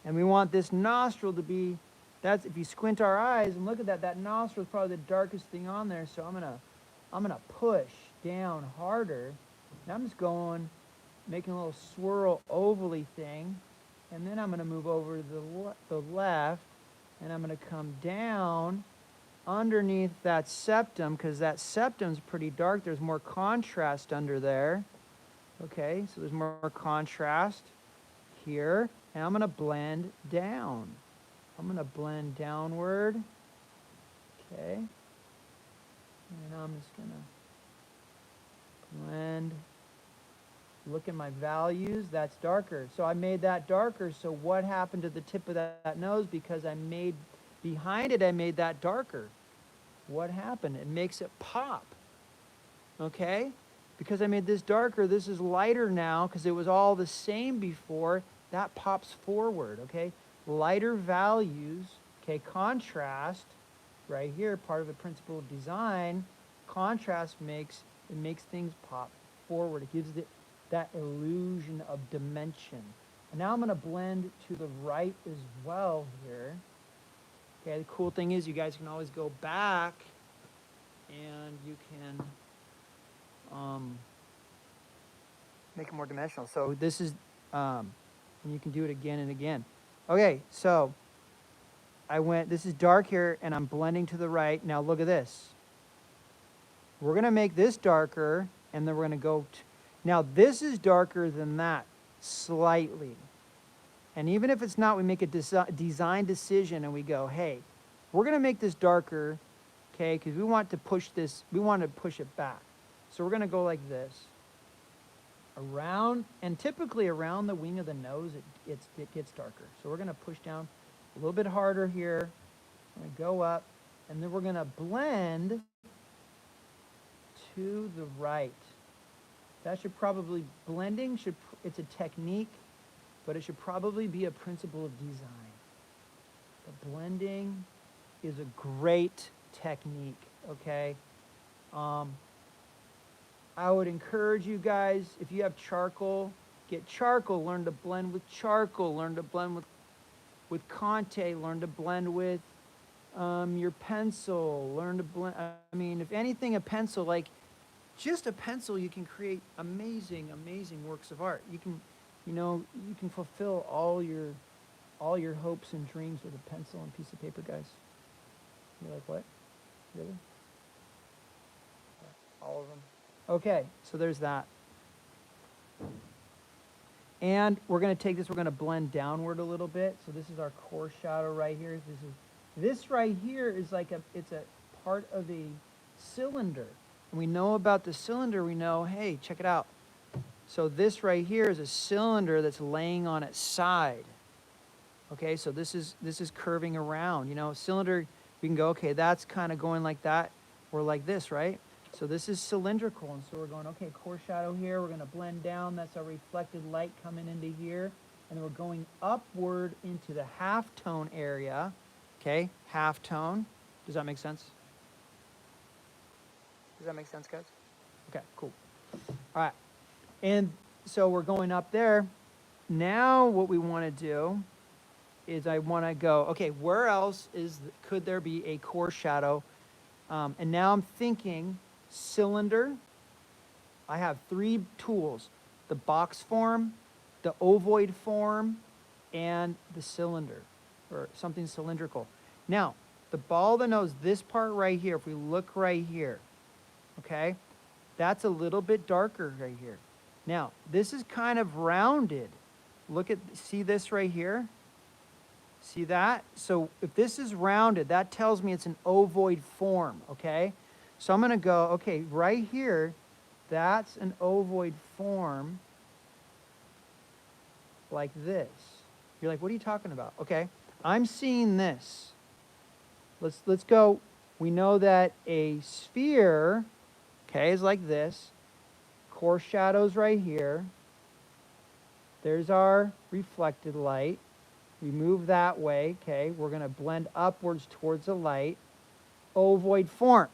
And we want this nostril to be, that's, if you squint our eyes and look at that nostril is probably the darkest thing on there. So I'm going to push down harder. And I'm just going, making a little swirl ovally thing, and then I'm going to move over to the left, and I'm going to come down underneath that septum, because that septum's pretty dark. There's more contrast under there. Okay, so there's more contrast here, and I'm going to blend down. I'm going to blend downward. Okay, and I'm just going to blend. Look at my values, that's darker. So I made that darker. So what happened to the tip of that nose? Because I made, behind it, I made that darker. What happened? It makes it pop. Okay? Because I made this darker, this is lighter now, because it was all the same before. That pops forward, okay? Lighter values, okay? Contrast, right here, part of the principle of design. Contrast makes things pop forward. It gives it that illusion of dimension. And now I'm going to blend to the right as well here. Okay, the cool thing is you guys can always go back and you can make it more dimensional. So this is, and you can do it again and again. Okay, so this is dark here and I'm blending to the right. Now look at this. We're going to make this darker and then we're going to go now this is darker than that slightly. And even if it's not, we make a design decision and we go, hey, we're going to make this darker, okay, because we want to push this, we want to push it back. So we're going to go like this. around, and typically around the wing of the nose, it gets darker. So we're gonna push down a little bit harder here. We're gonna go up, and then we're gonna blend to the right. That should probably, blending should, it's a technique, but it should probably be a principle of design. The blending is a great technique, okay? I would encourage you guys, if you have charcoal, get charcoal, learn to blend with charcoal, learn to blend with Conte, learn to blend with your pencil, learn to blend, I mean, if anything, a pencil, like, just a pencil, you can create amazing, amazing works of art. You can, you know, you can fulfill all your hopes and dreams with a pencil and piece of paper, guys. You're like, what? Really? All of them. Okay, so there's that. And we're going to take this, we're going to blend downward a little bit. So this is our core shadow right here. This right here is like it's a part of a cylinder. And we know about the cylinder, we know, hey, check it out. So this right here is a cylinder that's laying on its side. Okay, so this is curving around. You know, cylinder, we can go, okay, that's kind of going like that, or like this, right? So this is cylindrical, and so we're going, okay, core shadow here, we're going to blend down, that's our reflected light coming into here, and then we're going upward into the halftone area, okay, halftone. Does that make sense? Does that make sense, guys? Okay, cool. All right, and so we're going up there. Now what we want to do is I want to go, okay, where else could there be a core shadow? And now I'm thinking cylinder. I have 3 tools: the box form, the ovoid form, and the cylinder, or something cylindrical. Now, the ball of the nose, this part right here, if we look right here, okay, that's a little bit darker right here. Now, this is kind of rounded. See this right here? See that? So if this is rounded, that tells me it's an ovoid form, okay? So I'm going to go, okay, right here, that's an ovoid form like this. You're like, what are you talking about? Okay, I'm seeing this. Let's go. We know that a sphere, okay, is like this. Core shadows right here. There's our reflected light. We move that way, okay? We're going to blend upwards towards the light. Ovoid form.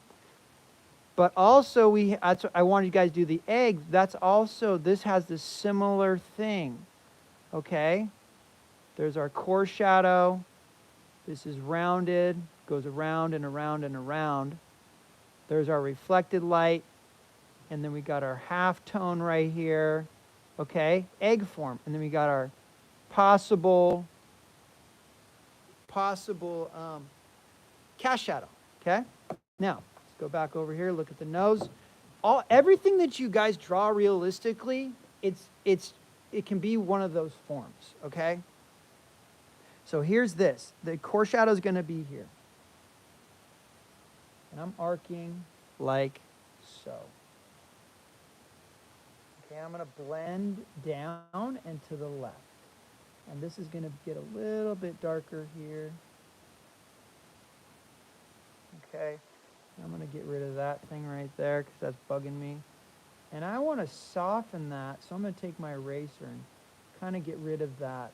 But also, I wanted you guys to do the egg. That's also, this has this similar thing, okay? There's our core shadow. This is rounded, goes around and around and around. There's our reflected light. And then we got our halftone right here, okay? Egg form. And then we got our possible cast shadow, okay? Now, let's go back over here, look at the nose. Everything that you guys draw realistically, it can be one of those forms, okay? So here's this. The core shadow is going to be here. And I'm arcing like so. Okay, I'm going to blend down and to the left. And this is going to get a little bit darker here. Okay, I'm going to get rid of that thing right there because that's bugging me. And I want to soften that, so I'm going to take my eraser and kind of get rid of that,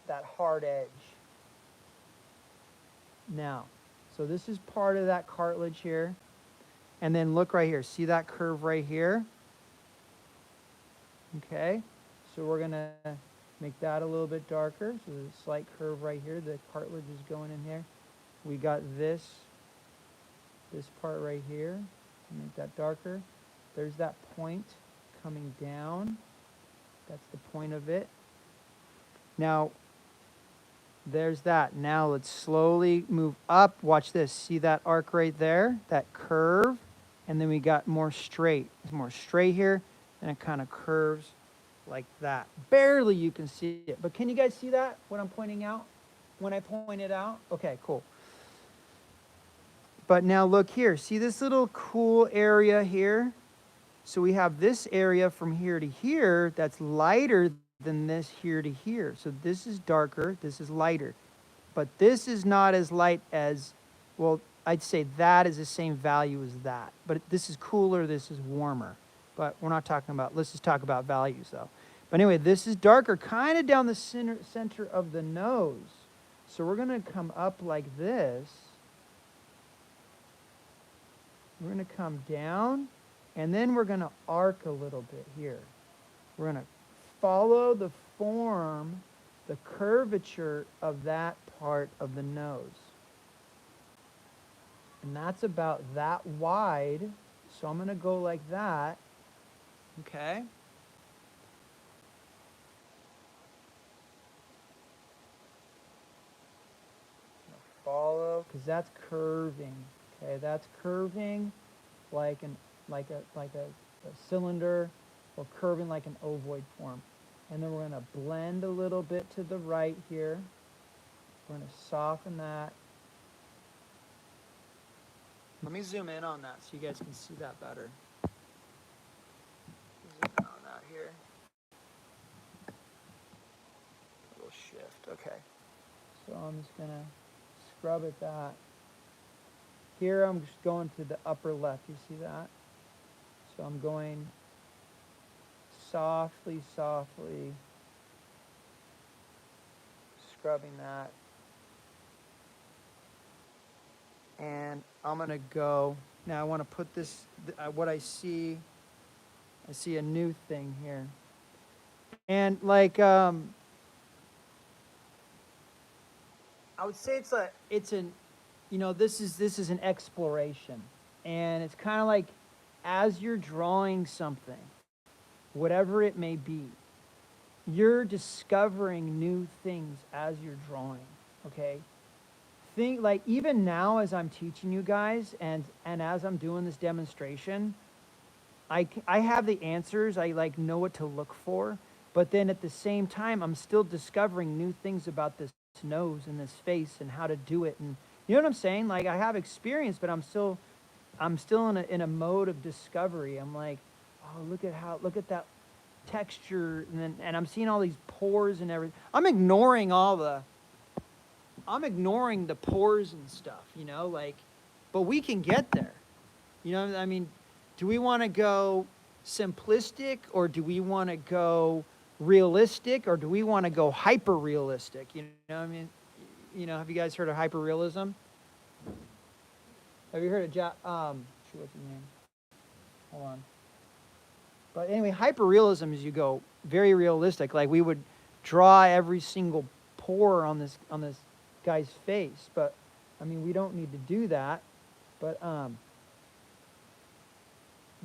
that hard edge. Now, so this is part of that cartilage here. And then look right here. See that curve right here? Okay, so we're going to make that a little bit darker. So there's a slight curve right here. The cartilage is going in here. We got this part right here. Make that darker. There's that point coming down. That's the point of it. Now, there's that. Now let's slowly move up. Watch this. See that arc right there? That curve. And then we got more straight. It's more straight here. And it kind of curves like that. Barely you can see it. But can you guys see that, what I'm pointing out? When I point it out? Okay, cool. But now look here. See this little cool area here? So we have this area from here to here that's lighter than this here to here. So this is darker, this is lighter. But this is not as light as, well, I'd say that is the same value as that. But this is cooler, this is warmer. But we're not talking about, let's just talk about values though. But anyway, this is darker, kind of down the center of the nose. So we're going to come up like this. We're going to come down, and then we're going to arc a little bit here. We're going to follow the form, the curvature of that part of the nose. And that's about that wide. So I'm going to go like that. Okay. Follow, because that's curving. Okay, that's curving like a cylinder, or curving like an ovoid form. And then we're going to blend a little bit to the right here. We're going to soften that. Let me zoom in on that so you guys can see that better. Zoom in on that here. A little shift. Okay. So I'm just going to scrub at that. Here I'm just going to the upper left. You see that? So I'm going softly, softly scrubbing that. And I'm going to go, now I want to put this, what I see a new thing here. And like, I would say it's an, you know, this is an exploration. And it's kind of like, as you're drawing something, whatever it may be, you're discovering new things as you're drawing, okay? Think, like, even now as I'm teaching you guys and as I'm doing this demonstration, I have the answers, I like know what to look for, but then at the same time, I'm still discovering new things about this nose and this face and how to do it. And you know what I'm saying? Like, I have experience, but I'm still in a mode of discovery. I'm like, oh, look at that texture, and I'm seeing all these pores and everything. I'm ignoring the pores and stuff, you know, like, but we can get there. You know, I mean, do we want to go simplistic, or do we want to go realistic, or do we want to go hyper realistic? You know what I mean? You know, have you guys heard of hyperrealism? Have you heard of what's his name? Hold on. But anyway, hyperrealism is you go very realistic. Like, we would draw every single pore on this guy's face, but I mean, we don't need to do that. But you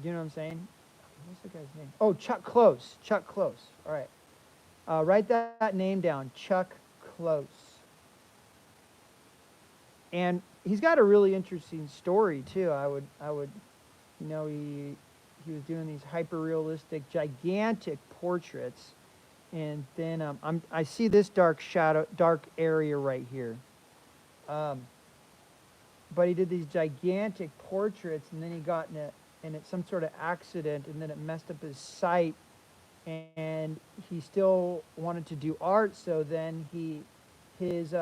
know what I'm saying? What's the guy's name? Oh, Chuck Close. Chuck Close. All right. Write that name down. Chuck Close. And he's got a really interesting story too. I would, you know, he was doing these hyper realistic, gigantic portraits, and then I see this dark area right here. But he did these gigantic portraits, and then he got in some sort of accident, and then it messed up his sight, and he still wanted to do art. So then his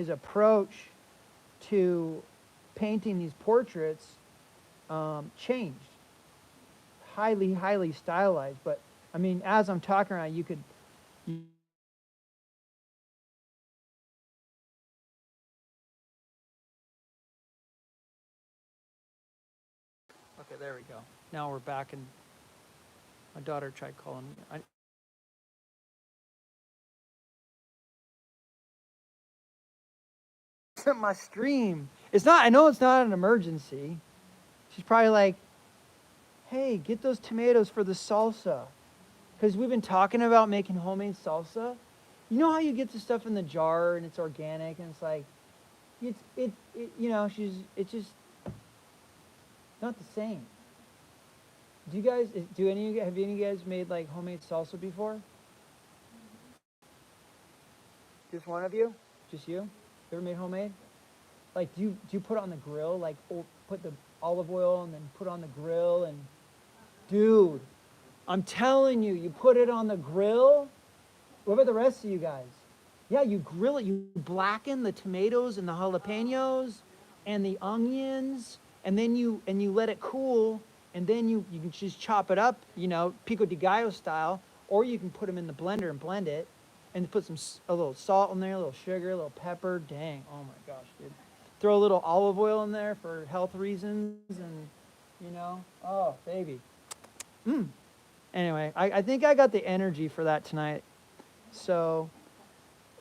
approach to painting these portraits changed. Highly stylized. But I mean, as I'm talking around, you could. Okay, there we go. Now we're back, and my daughter tried calling me. My stream. It's not. I know it's not an emergency. She's probably like, "Hey, get those tomatoes for the salsa," because we've been talking about making homemade salsa. You know how you get the stuff in the jar and it's organic, and it's like, it you know, it's just not the same. Do you guys? Have any of you guys made like homemade salsa before? Just one of you? Just you? You ever made homemade? Like, do you put it on the grill? Like, put the olive oil and then put it on the grill and, dude, I'm telling you, you put it on the grill. What about the rest of you guys? Yeah, you grill it. You blacken the tomatoes and the jalapenos and the onions, and then you let it cool, and then you can just chop it up, pico de gallo style, or you can put them in the blender and blend it, and put a little salt in there, a little sugar, a little pepper. Dang, oh my gosh, dude. Throw a little olive oil in there for health reasons, and oh baby. Anyway, I think I got the energy for that tonight. So,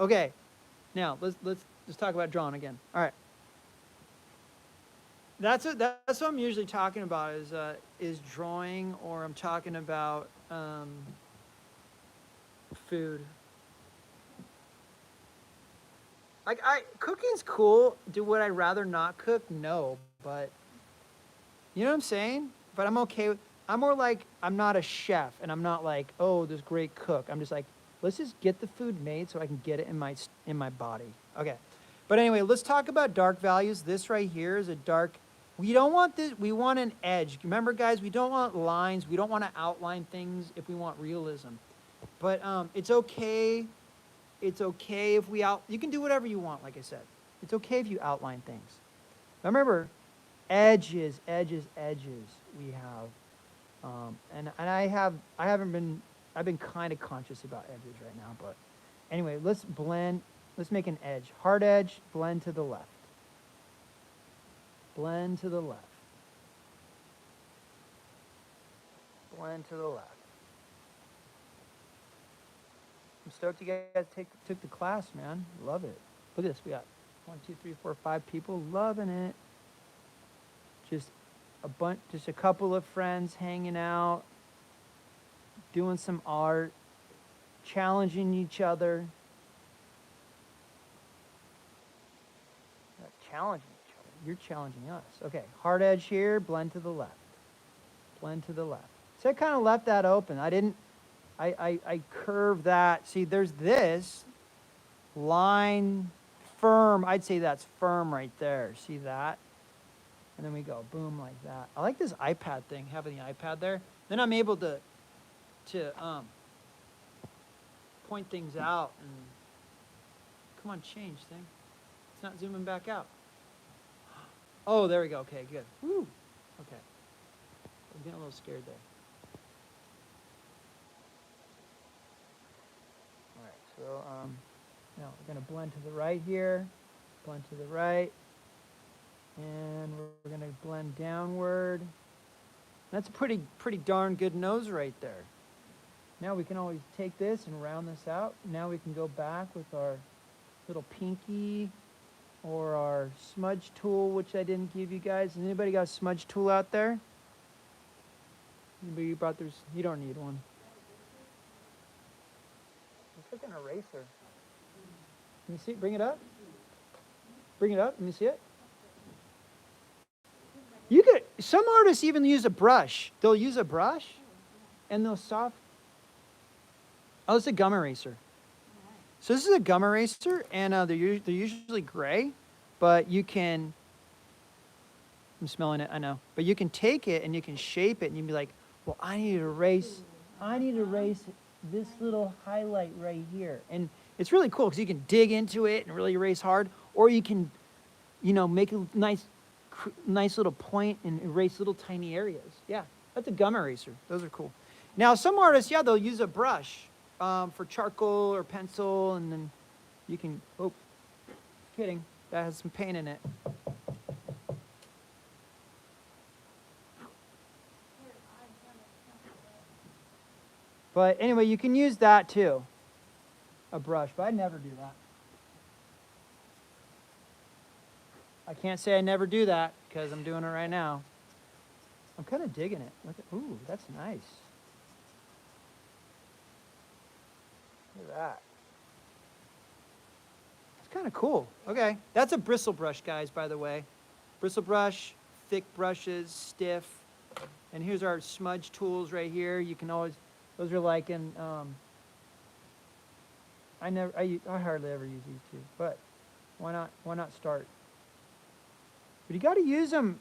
okay, now let's talk about drawing again. All right, that's what I'm usually talking about is drawing, or I'm talking about food. Like, cooking's cool. Would I rather not cook? No, but you know what I'm saying? But I'm okay with. I'm more like, I'm not a chef, and I'm not like, oh, this great cook. I'm just like, let's just get the food made so I can get it in my body. Okay. But anyway, let's talk about dark values. This right here is a dark. We don't want this. We want an edge. Remember, guys, we don't want lines. We don't want to outline things if we want realism. But it's okay. It's okay if you can do whatever you want, like I said. It's okay if you outline things. Remember, edges. We have. And I've been kind of conscious about edges right now, but anyway, let's make an edge. Hard edge, blend to the left. Blend to the left. Blend to the left. I'm stoked you guys took the class, man. Love it. Look at this, we got 1, 2, 3, 4, 5 people loving it. Just a couple of friends hanging out, doing some art, challenging each other. Not challenging each other. You're challenging us. Okay, hard edge here, blend to the left. Blend to the left. So I kind of left that open. I curved that. See, there's this line, firm. I'd say that's firm right there. See that? And then we go boom like that. I like this iPad thing, having the iPad there. Then I'm able to point things out and come on, change thing. It's not zooming back out. Oh, there we go. Okay, good. Woo. Okay. I'm getting a little scared there. All right. So now we're gonna blend to the right here. Blend to the right. And we're going to blend downward. That's a pretty darn good nose right there. Now we can always take this and round this out. Now we can go back with our little pinky or our smudge tool, which I didn't give you guys. Has anybody got a smudge tool out there? Anybody brought theirs? You don't need one. It's like an eraser. Let me see it. Bring it up. Bring it up. Let me see it. Some artists even use a brush. They'll use a brush and they'll oh, it's a gum eraser. So this is a gum eraser, and they're usually gray, but you can, I'm smelling it, I know. But you can take it and you can shape it and you can be like, well, I need to erase this little highlight right here. And it's really cool because you can dig into it and really erase hard, or you can, make a nice little point and erase little tiny areas. Yeah, that's a gum eraser. Those are cool. Now, some artists, they'll use a brush for charcoal or pencil, and then you can, kidding, that has some paint in it. But anyway, you can use that too, a brush, but I never do that. I can't say I never do that because I'm doing it right now. I'm kind of digging it. Ooh, that's nice. Look at that. It's kind of cool. Okay, that's a bristle brush, guys, by the way. Bristle brush, thick brushes, stiff. And here's our smudge tools right here. You can always, those are like in, I hardly ever use these two, but why not start? But you got to use them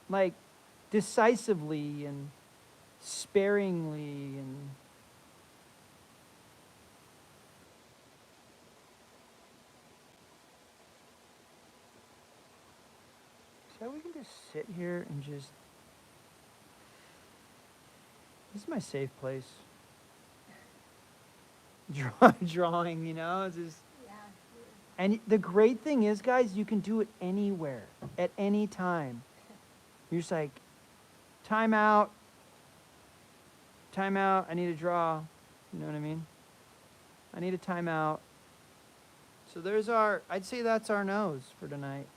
like decisively and sparingly and so we can just sit here and just this is my safe place. Drawing, you know, it's just Yeah. and the great thing is, guys, you can do it anywhere at any time. You're just like time out, I need to draw. You know what I mean? I need a timeout. So there's our, I'd say that's our nose for tonight.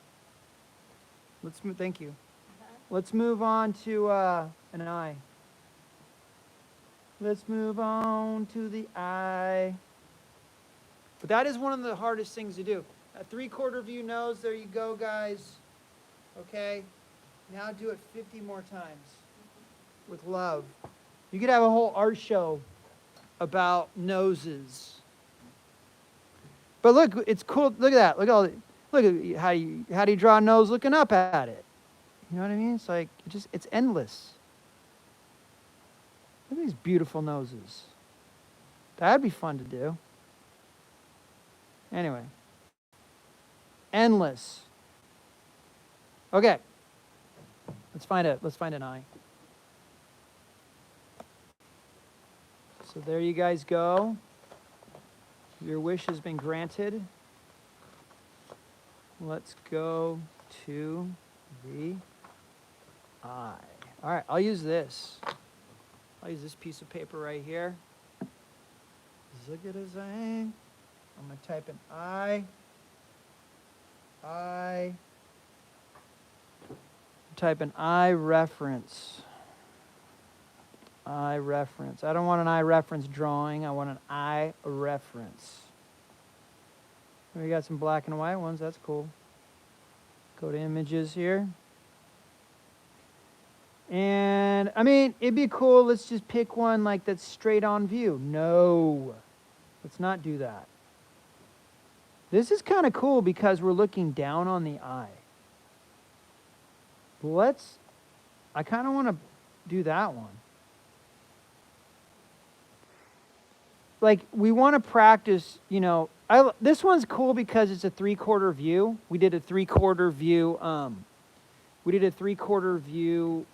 Let's move, thank you. Uh-huh. Let's move on to an eye. Let's move on to the eye. But that is one of the hardest things to do. A 3/4 view nose, there you go, guys. Okay? Now do it 50 more times with love. You could have a whole art show about noses. But look, it's cool. Look at that. Look at how you draw a nose looking up at it. You know what I mean? It's like it's endless. Look at these beautiful noses. That'd be fun to do. Anyway. Endless. Okay. Let's find an eye. So there you guys go. Your wish has been granted. Let's go to the eye. All right, I'll use this. I'll use this piece of paper right here. Look at his eye. I'm going to type an I. Type an I reference. I reference. I don't want an I reference drawing. I want an I reference. We got some black and white ones. That's cool. Go to images here. And, I mean, it'd be cool. Let's just pick one like that's straight on view. No. Let's not do that. This is kind of cool because we're looking down on the eye. I kind of want to do that one. Like, we want to practice, you know, this one's cool because it's a 3/4 view. We did a 3/4 view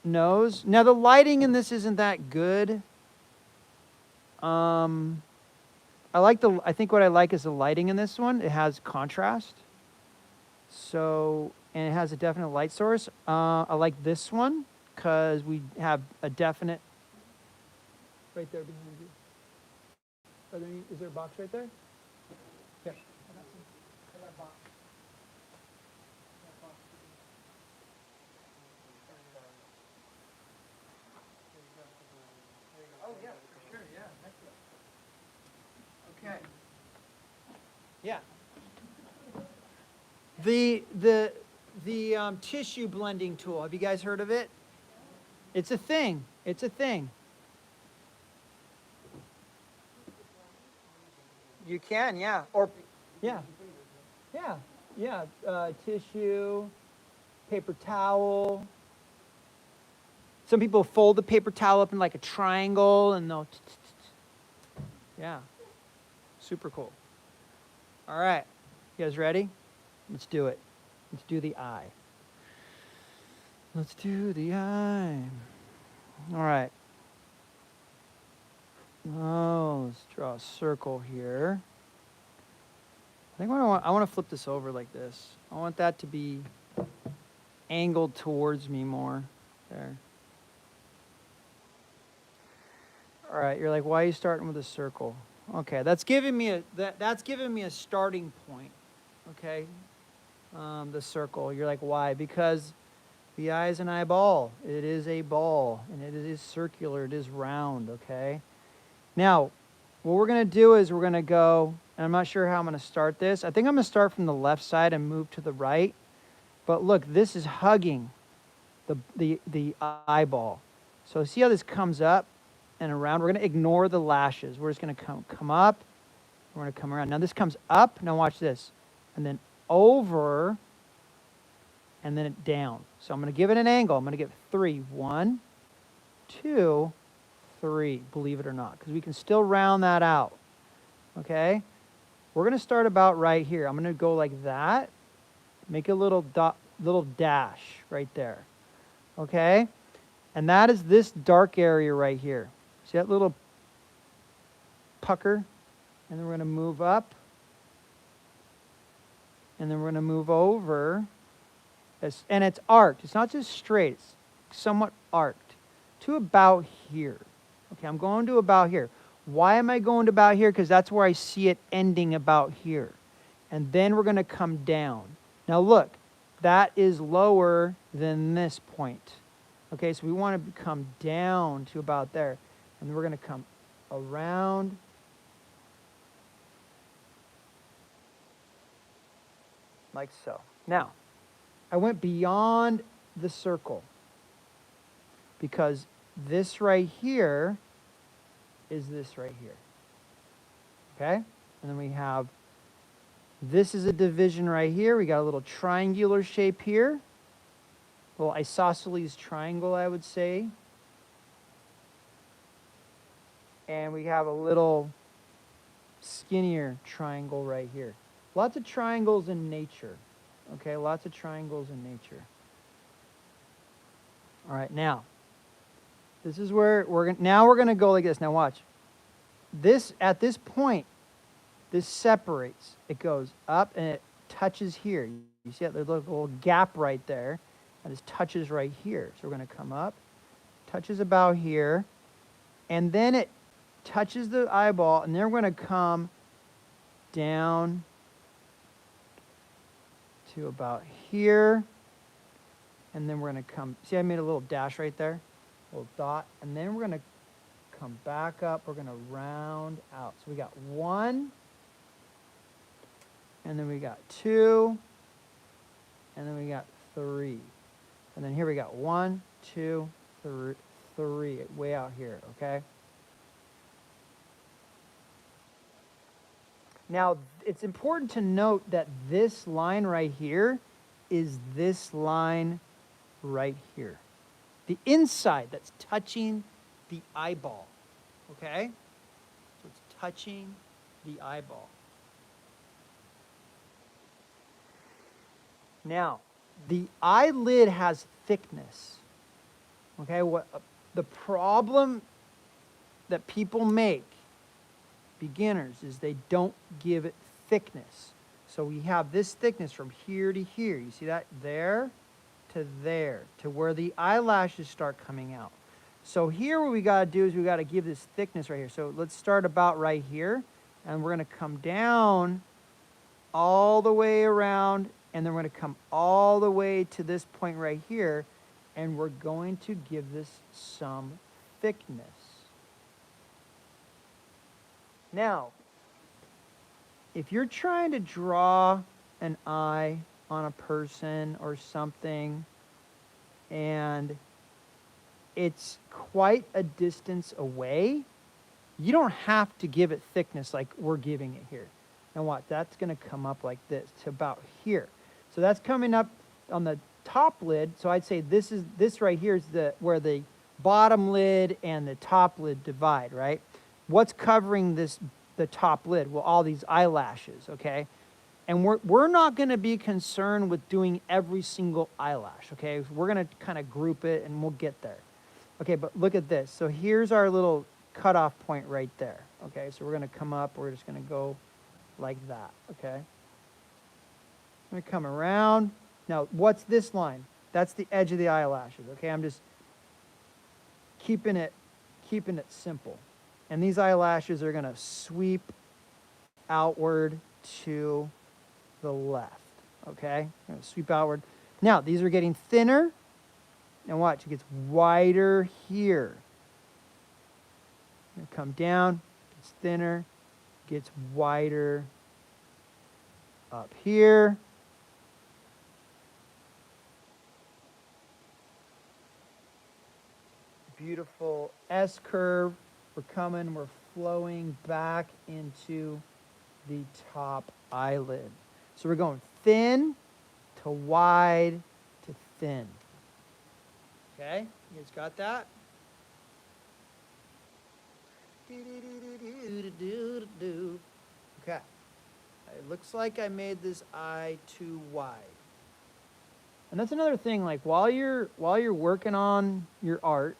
nose. Now, the lighting in this isn't that good. I think what I like is the lighting in this one. It has contrast. So, and it has a definite light source. I like this one because we have a definite right there behind you. Is there a box right there? Yeah. Oh yeah, for sure. Yeah. Okay. Yeah. The tissue blending tool. Have you guys heard of it? It's a thing. It's a thing. You can, yeah. Or, yeah. Yeah. Yeah. Tissue, paper towel. Some people fold the paper towel up in like a triangle and they'll. Yeah. Super cool. All right. You guys ready? Let's do it. Let's do the eye. Let's do the eye. All right. Oh, let's draw a circle here. I think I want to flip this over like this. I want that to be angled towards me more. There. All right, you're like, why are you starting with a circle? Okay, that's giving me a starting point. Okay, the circle. You're like, why? Because the eye is an eyeball. It is a ball, and it is circular. It is round. Okay. Now, what we're going to do is we're going to go, and I'm not sure how I'm going to start this. I think I'm going to start from the left side and move to the right. But look, this is hugging the eyeball. So see how this comes up and around? We're going to ignore the lashes. We're just going to come up. We're going to come around. Now this comes up. Now watch this. And then over and then it down. So I'm going to give it an angle. I'm going to give 3. 1, 2, 3, believe it or not, because we can still round that out. Okay? We're going to start about right here. I'm going to go like that. Make a little dot, little dash right there. Okay? And that is this dark area right here. See that little pucker? And then we're going to move up. And then we're going to move over. And it's arced. It's not just straight. It's somewhat arced to about here. Okay, I'm going to about here. Why am I going to about here? Because that's where I see it ending about here. And then we're going to come down. Now look, that is lower than this point. Okay, so we want to come down to about there. And then we're going to come around. Like so. Now, I went beyond the circle because this right here is this right here. Okay? And then we have, this is a division right here. We got a little triangular shape here. A little isosceles triangle, I would say. And we have a little skinnier triangle right here. Lots of triangles in nature. Okay, lots of triangles in nature. All right, now, this is where we're going to go like this. Now watch. This, at this point, this separates. It goes up and it touches here. You see that? There's a little gap right there. And this touches right here. So we're going to come up, touches about here, and then it touches the eyeball, and then we're going to come down to about here, and then we're going to come, see I made a little dash right there, a little dot, and then we're going to come back up, we're going to round out. So we got 1, and then we got 2, and then we got 3. And then here we got 1, 2, 3, way out here, okay? Now, it's important to note that this line right here is this line right here. The inside that's touching the eyeball, okay? So it's touching the eyeball. Now, the eyelid has thickness, okay? What the problem that people make, beginners, is they don't give it thickness. So we have this thickness from here to here. You see that? There to where the eyelashes start coming out. So here what we got to do is we got to give this thickness right here. So let's start about right here, and we're going to come down all the way around, and then we're going to come all the way to this point right here, and we're going to give this some thickness. Now, if you're trying to draw an eye on a person or something, and it's quite a distance away, you don't have to give it thickness like we're giving it here. And watch, that's going to come up like this to about here. So that's coming up on the top lid. So I'd say this right here is where the bottom lid and the top lid divide, right? What's covering the top lid? Well, all these eyelashes, okay? And we're not going to be concerned with doing every single eyelash, okay? We're going to kind of group it, and we'll get there. Okay, but look at this. So here's our little cutoff point right there, okay? So we're going to come up. We're just going to go like that, okay? I'm going to come around. Now, what's this line? That's the edge of the eyelashes, okay? I'm just keeping it simple. And these eyelashes are going to sweep outward to the left, okay? Going to sweep outward. Now, these are getting thinner. And watch, it gets wider here. Going to come down, gets thinner, gets wider up here. Beautiful S curve. We're flowing back into the top eyelid. So we're going thin to wide thin. Okay, you guys got that? Okay, it looks like I made this eye too wide. And that's another thing, like while you're working on your art,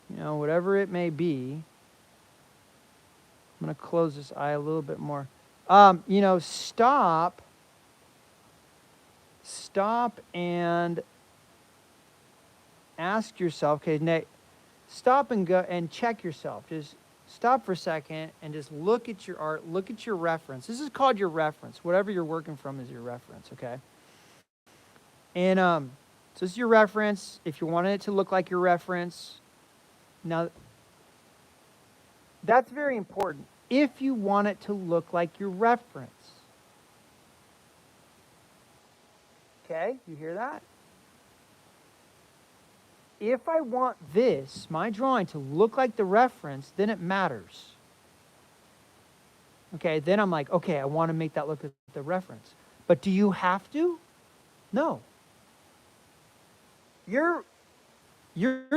you know, whatever it may be, I'm gonna close this eye a little bit more. You know, stop and ask yourself, okay, Nate, stop and go and check yourself. Just stop for a second and just look at your art, look at your reference. This is called your reference. Whatever you're working from is your reference, okay? And so this is your reference. If you wanted it to look like your reference, now that's very important. If you want it to look like your reference. Okay, you hear that? If I want this, my drawing, to look like the reference, then it matters. Okay, then I'm like, okay, I want to make that look like the reference. But do you have to? No. Your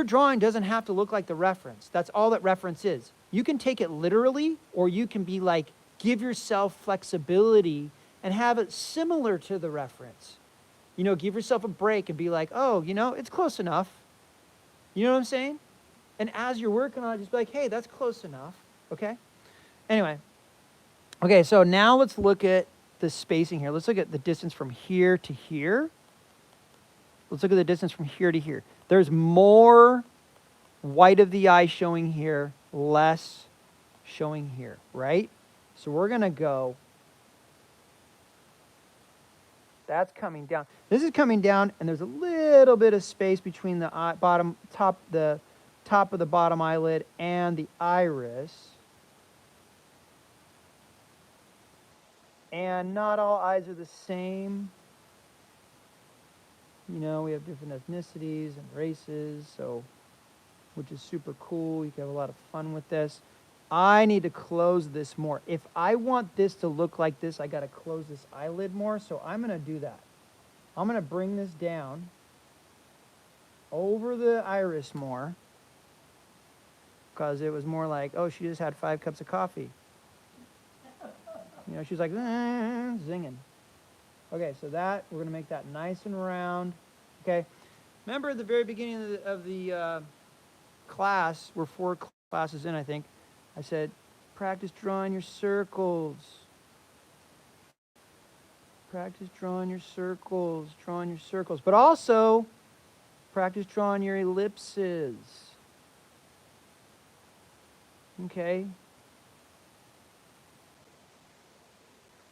drawing doesn't have to look like the reference. That's all that reference is. You can take it literally, or you can be like, give yourself flexibility and have it similar to the reference. You know, give yourself a break and be like, oh, you know, it's close enough. You know what I'm saying? And as you're working on it, just be like, hey, that's close enough. Okay? Anyway. Okay, so now let's look at the spacing here. Let's look at the distance from here to here. Let's look at the distance from here to here. There's more white of the eye showing here, less showing here, right? So we're going to go, that's coming down. This is coming down, and there's a little bit of space between the top of the bottom eyelid and the iris. And not all eyes are the same. You know, we have different ethnicities and races, so, which is super cool. You can have a lot of fun with this. I need to close this more. If I want this to look like this, I got to close this eyelid more, so I'm going to do that. I'm going to bring this down over the iris more, because it was more like, oh, she just had 5 cups of coffee. You know, she's like, zinging. Okay, so that, we're going to make that nice and round. Okay. Remember at the very beginning of the class, we're 4 classes in, I think, I said, practice drawing your circles. Practice drawing your circles, but also practice drawing your ellipses. Okay?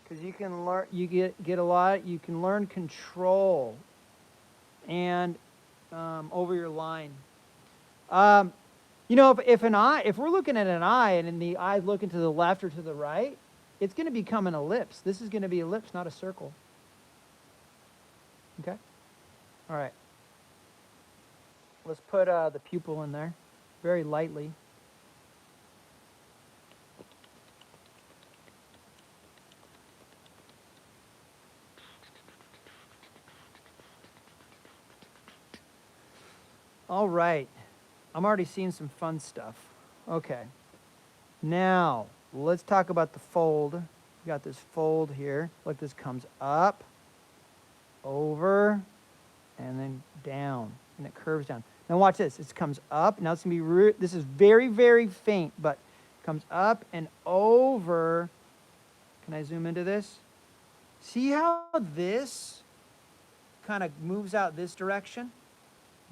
Because you can learn, you get a lot, you can learn control and over your line. You know, if we're looking at an eye and the eye's looking to the left or to the right, it's going to become an ellipse. This is going to be an ellipse, not a circle. Okay? All right. Let's put the pupil in there very lightly. All right. I'm already seeing some fun stuff. Okay. Now, let's talk about the fold. We got this fold here. Look, this comes up, over, and then down. And it curves down. Now watch this. This comes up. Now it's going to be, this is very, very faint, but it comes up and over. Can I zoom into this? See how this kind of moves out this direction?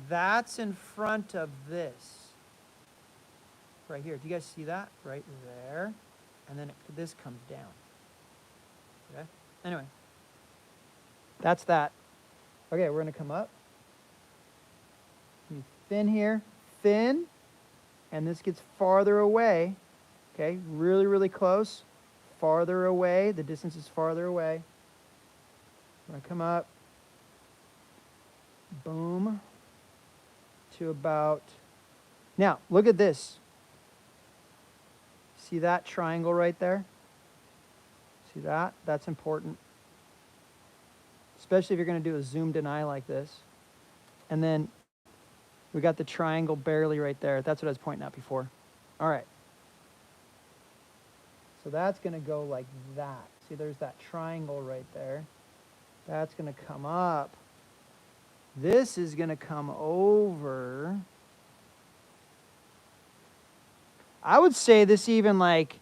That's in front of this. Right here. Do you guys see that? Right there. And then this comes down. Okay? Anyway. That's that. Okay, we're going to come up. You thin here. Thin. And this gets farther away. Okay? Really, really close. Farther away. The distance is farther away. We're going to come up. Boom. To about, now look at this. See that triangle right there? See that? That's important. especially if you're going to do a zoomed in eye like this. And then we got the triangle barely right there. That's what I was pointing out before. All right. So that's going to go like that. See, there's that triangle right there. That's going to come up. This is going to come over. I would say this even like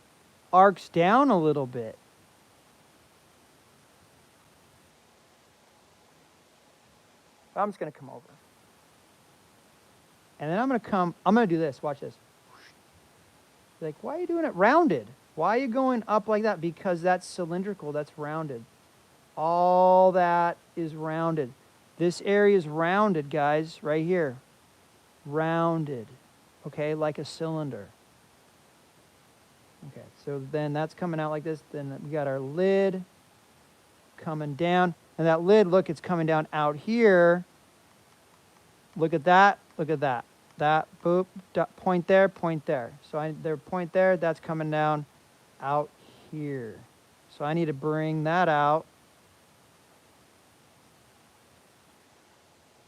arcs down a little bit. I'm just going to come over. And then I'm going to do this. Watch this. Like, why are you doing it rounded? Why are you going up like that? Because that's cylindrical, that's rounded. All that is rounded. This area is rounded, guys, right here. Rounded, okay, like a cylinder. Okay, so then that's coming out like this. Then we got our lid coming down. And that lid, look, it's coming down out here. Look at that, look at that. That, boop, point there, point there. So their point there, that's coming down out here. So I need to bring that out.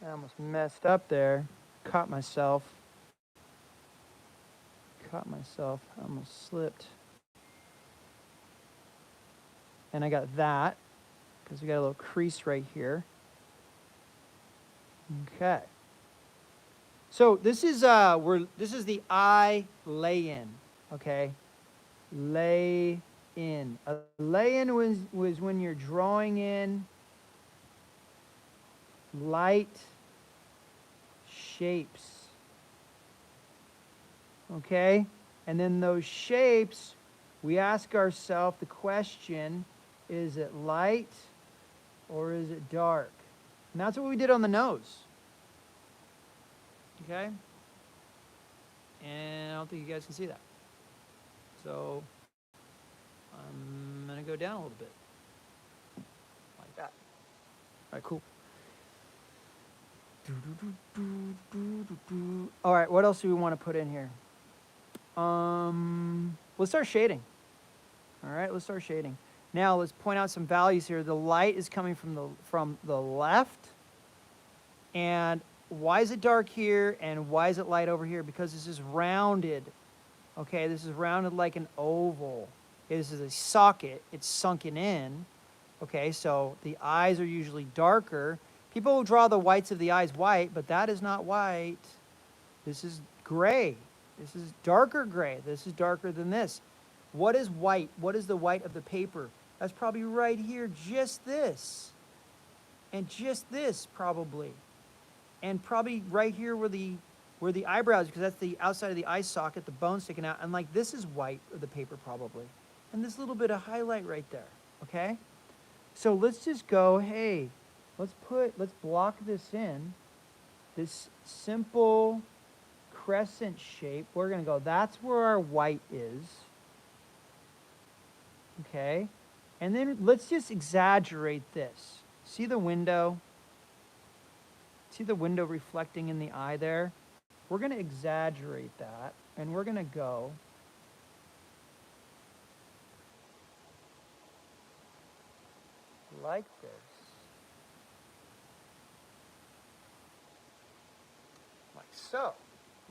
I almost messed up there. Caught myself. I almost slipped. And I got that, because we got a little crease right here. Okay. So this is the eye lay-in, okay? Lay-in. A lay-in was when you're drawing in light shapes. Okay? And then those shapes, we ask ourselves the question, is it light or is it dark? And that's what we did on the nose. Okay? And I don't think you guys can see that. So I'm going to go down a little bit. Like that. All right, cool. All right, what else do we want to put in here? Let's start shading. All right, let's start shading. Now let's point out some values here. The light is coming from the left. And why is it dark here and why is it light over here? Because this is rounded. Okay, this is rounded like an oval. Okay, this is a socket. It's sunken in. Okay, so the eyes are usually darker. People will draw the whites of the eyes white, but that is not white. This is gray. This is darker gray. This is darker than this. What is white? What is the white of the paper? That's probably right here, just this. And just this, probably. And probably right here where the eyebrows, because that's the outside of the eye socket, the bone sticking out. And like this is white of the paper, probably. And this little bit of highlight right there, okay? So let's just go, hey, let's block this in, this simple crescent shape. We're going to go, that's where our white is. Okay? And then let's just exaggerate this. See the window? See the window reflecting in the eye there? We're going to exaggerate that, and we're going to go like this. Like so.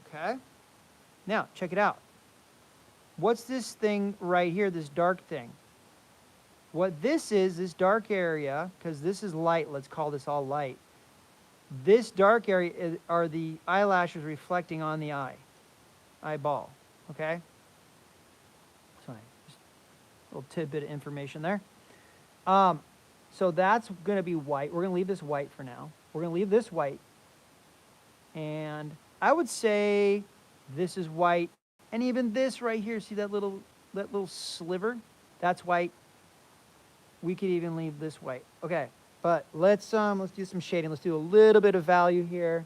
Okay? Now, check it out. What's this thing right here, this dark thing? What this is, this dark area, because this is light, let's call this all light. This dark area are the eyelashes reflecting on the eyeball, okay? Sorry, just a little tidbit of information there. So that's going to be white. We're going to leave this white for now. We're going to leave this white. And I would say this is white. And even this right here, see that little sliver? That's white. We could even leave this white. Okay, but let's do some shading. Let's do a little bit of value here.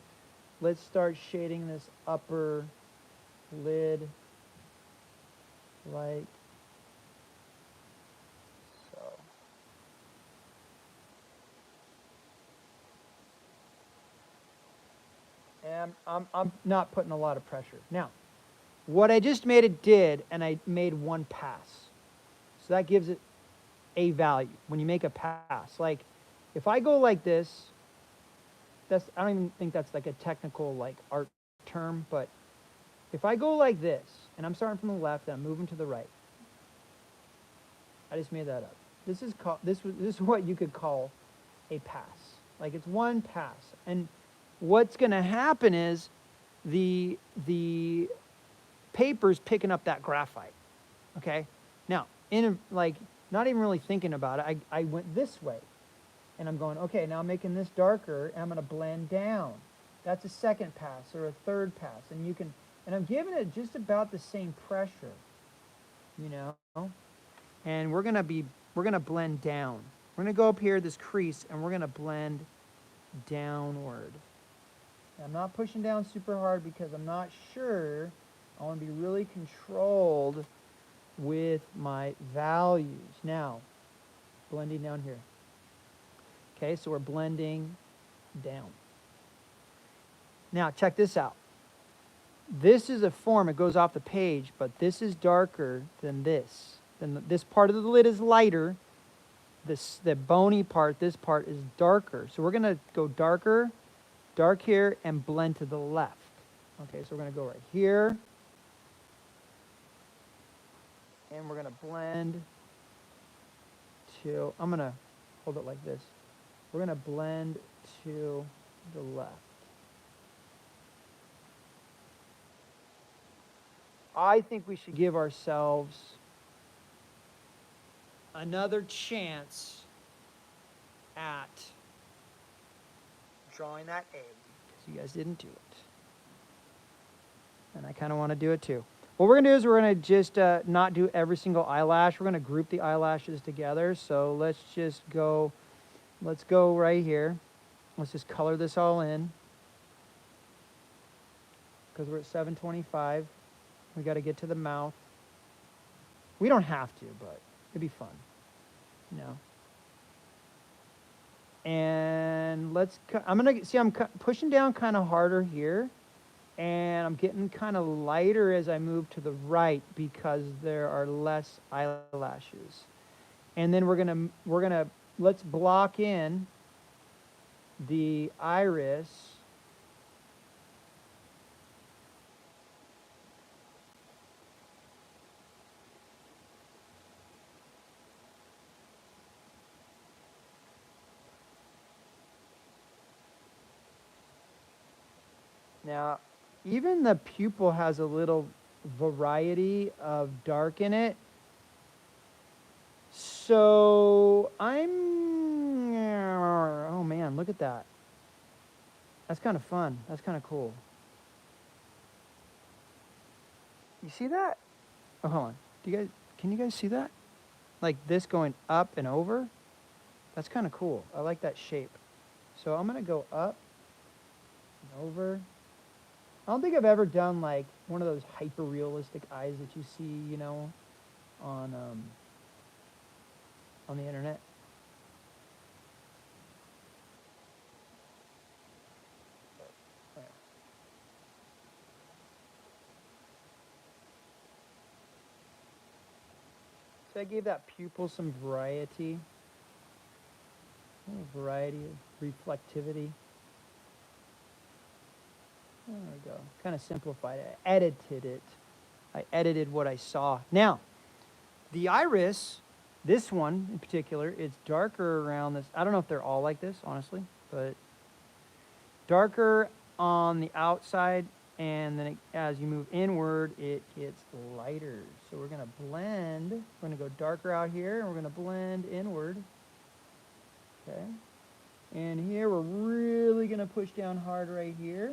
Let's start shading this upper lid like so. And I'm not putting a lot of pressure. Now, what I just made it did, and I made one pass. So that gives it a value when you make a pass. Like If I go like this, I don't even think that's like a technical like art term, but if I go like this, and I'm starting from the left and I'm moving to the right, I just made that up. This is what you could call a pass. Like it's one pass. And what's going to happen is the paper's picking up that graphite. Okay? Now, like not even really thinking about it, I went this way. And I'm going, okay, now I'm making this darker and I'm going to blend down. That's a second pass or a third pass. And I'm giving it just about the same pressure, you know? And we're going to blend down. We're going to go up here, this crease, and we're going to blend downward. I'm not pushing down super hard because I'm not sure. I want to be really controlled with my values. Now, blending down here. Okay, so we're blending down. Now, check this out. This is a form, it goes off the page, but this is darker than this. This part of the lid is lighter. The bony part, this part is darker. So we're going to go darker, dark here, and blend to the left. Okay, so we're going to go right here. And we're going to blend to, I'm going to hold it like this. We're going to blend to the left. I think we should give ourselves another chance at drawing that egg, because you guys didn't do it. And I kind of want to do it too. What we're going to do is we're going to just not do every single eyelash. We're going to group the eyelashes together. So let's go right here. Let's just color this all in. Because we're at 725. We got to get to the mouth. We don't have to, but it'd be fun, you know. And I'm pushing down kind of harder here, and I'm getting kind of lighter as I move to the right because there are less eyelashes. And then let's block in the iris. Now, even the pupil has a little variety of dark in it. So oh man, look at that. That's kind of fun. That's kind of cool. You see that? Oh, hold on. Can you guys see that? Like this going up and over? That's kind of cool. I like that shape. So I'm going to go up and over. I don't think I've ever done like one of those hyper realistic eyes that you see, you know, on the internet. So I gave that pupil some variety. A little variety of reflectivity. There we go. Kind of simplified it. I edited it. I edited what I saw. Now, the iris, this one in particular, it's darker around this. I don't know if they're all like this, honestly, but darker on the outside, and then as you move inward, it gets lighter. So we're going to blend. We're going to go darker out here, and we're going to blend inward. Okay. And here we're really going to push down hard right here.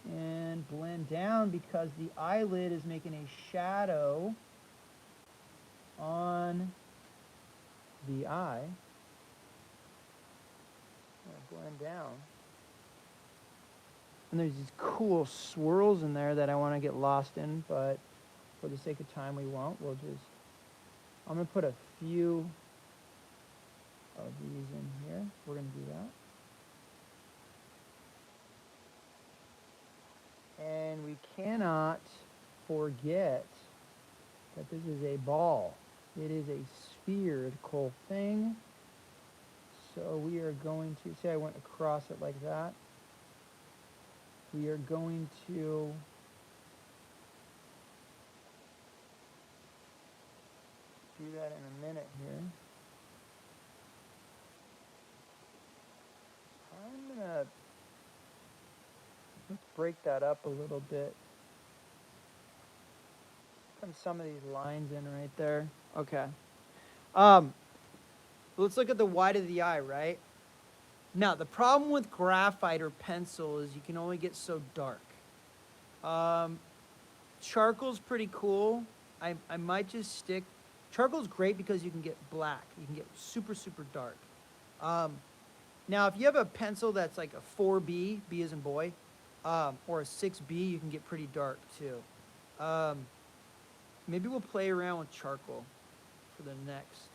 And blend down because the eyelid is making a shadow on the eye. Blend down. And there's these cool swirls in there that I want to get lost in, but for the sake of time we won't. I'm going to put a few of these in here. We're going to do that. And we cannot forget that this is a ball. It is a spherical thing. So we are going to, say I went across it like that. We are going to do that in a minute here. I'm gonna, let's break that up a little bit. Put some of these lines in right there. Okay. Let's look at the white of the eye, right? Now, the problem with graphite or pencil is you can only get so dark. Charcoal's pretty cool. I might just stick. Charcoal's great because you can get black. You can get super, super dark. Now, if you have a pencil that's like a 4B, B as in boy, or a 6B, you can get pretty dark too. Maybe we'll play around with charcoal for the next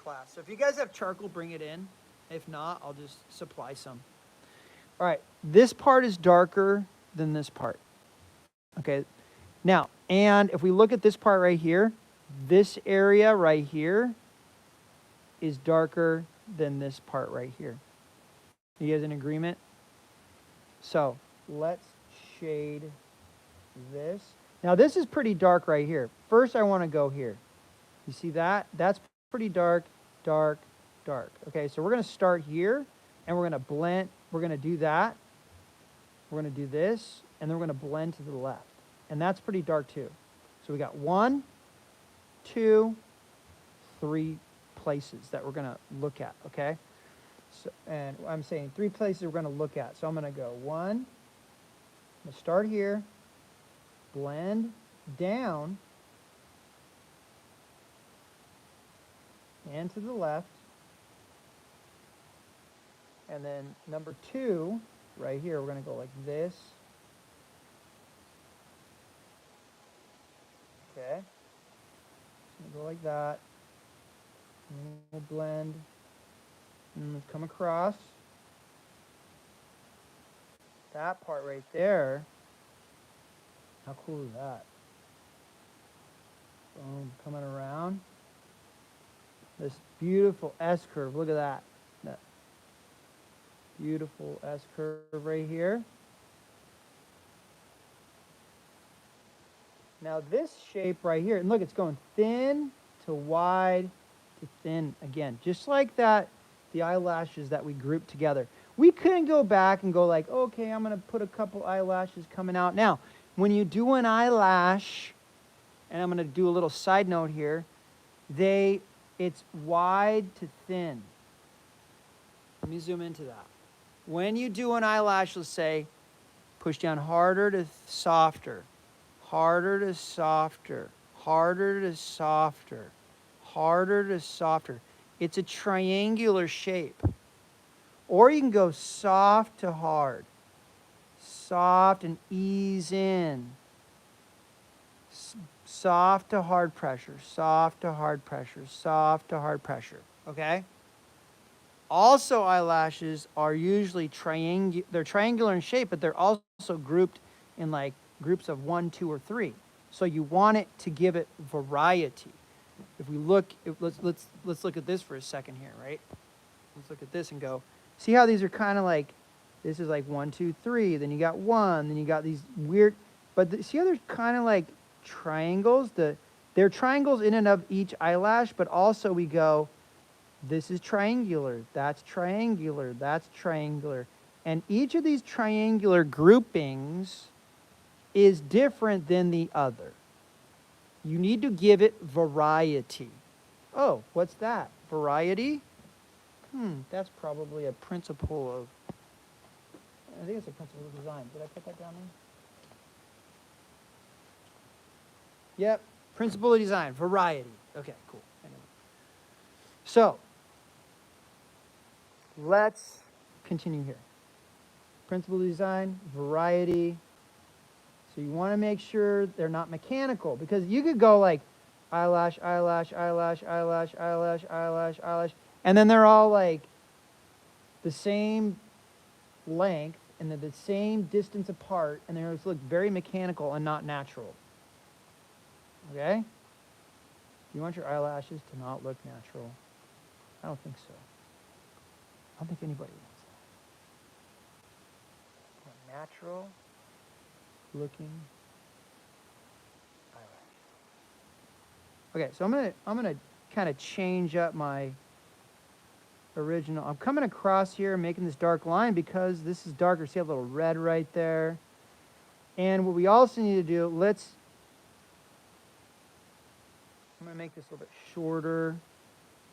class. So if you guys have charcoal, bring it in. If not, I'll just supply some. All right, this part is darker than this part. Okay, now, and if we look at this part right here, this area right here is darker than this part right here. You guys in agreement? So let's shade this. Now this is pretty dark right here. First I want to go here. You see that? That's pretty dark, dark, dark. Okay, so we're going to start here and we're going to blend. We're going to do that. We're going to do this and then we're going to blend to the left. And that's pretty dark too. So we got 1, 2, 3 places that we're going to look at, okay? So, and I'm saying 3 places we're going to look at. So I'm going to go 1, I'm going to start here, blend down, and to the left. And then number 2, right here, we're going to go like this. Okay. Go like that. And we'll blend. And we'll come across. That part right there. How cool is that? Boom, coming around. This beautiful S curve. Look at that. That beautiful S curve right here. Now this shape right here, and look, it's going thin to wide to thin again. Just like that, the eyelashes that we grouped together. We couldn't go back and go like, okay, I'm going to put a couple eyelashes coming out. Now, when you do an eyelash, and I'm going to do a little side note here, it's wide to thin. Let me zoom into that. When you do an eyelash, let's say, push down harder to softer, harder to softer, harder to softer, harder to softer. It's a triangular shape. Or you can go soft to hard. Soft and ease in. Soft to hard pressure, soft to hard pressure, soft to hard pressure. Okay? Also, eyelashes are usually they're triangular in shape, but they're also grouped in like groups of 1, 2, or 3. So you want it to give it variety. If we look, let's look at this for a second here, right? Let's look at this and go, see how these are kind of like, this is like 1, 2, 3, then you got 1, then you got these weird, but see how they're kind of like triangles? They're triangles in and of each eyelash, but also we go, this is triangular, that's triangular, that's triangular. And each of these triangular groupings is different than the other. You need to give it variety. Oh, what's that? Variety? That's probably a principle of, I think it's a principle of design. Did I put that down there? Yep, principle of design, variety. Okay, cool. Anyway. So, let's continue here. Principle of design, variety. So you want to make sure they're not mechanical, because you could go like eyelash, eyelash, eyelash, eyelash, eyelash, eyelash, eyelash, and then they're all like the same length and they're the same distance apart, and they just look very mechanical and not natural. Okay? You want your eyelashes to not look natural. I don't think so. I don't think anybody wants that. Natural looking eyelash. Okay, so I'm gonna kind of change up my original. I'm coming across here, making this dark line because this is darker. See a little red right there. And what we also need to do, I'm gonna make this a little bit shorter.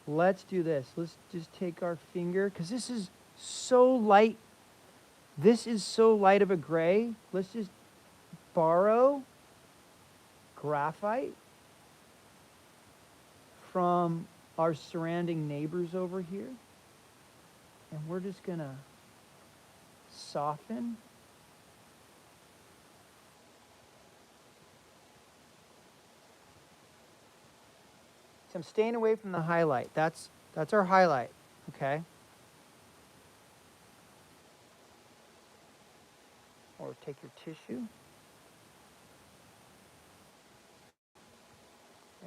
Let's do this. Let's just take our finger, because this is so light. This is so light of a gray. Let's just borrow graphite from our surrounding neighbors over here. And we're just gonna soften. So I'm staying away from the highlight. That's our highlight, okay? Or take your tissue.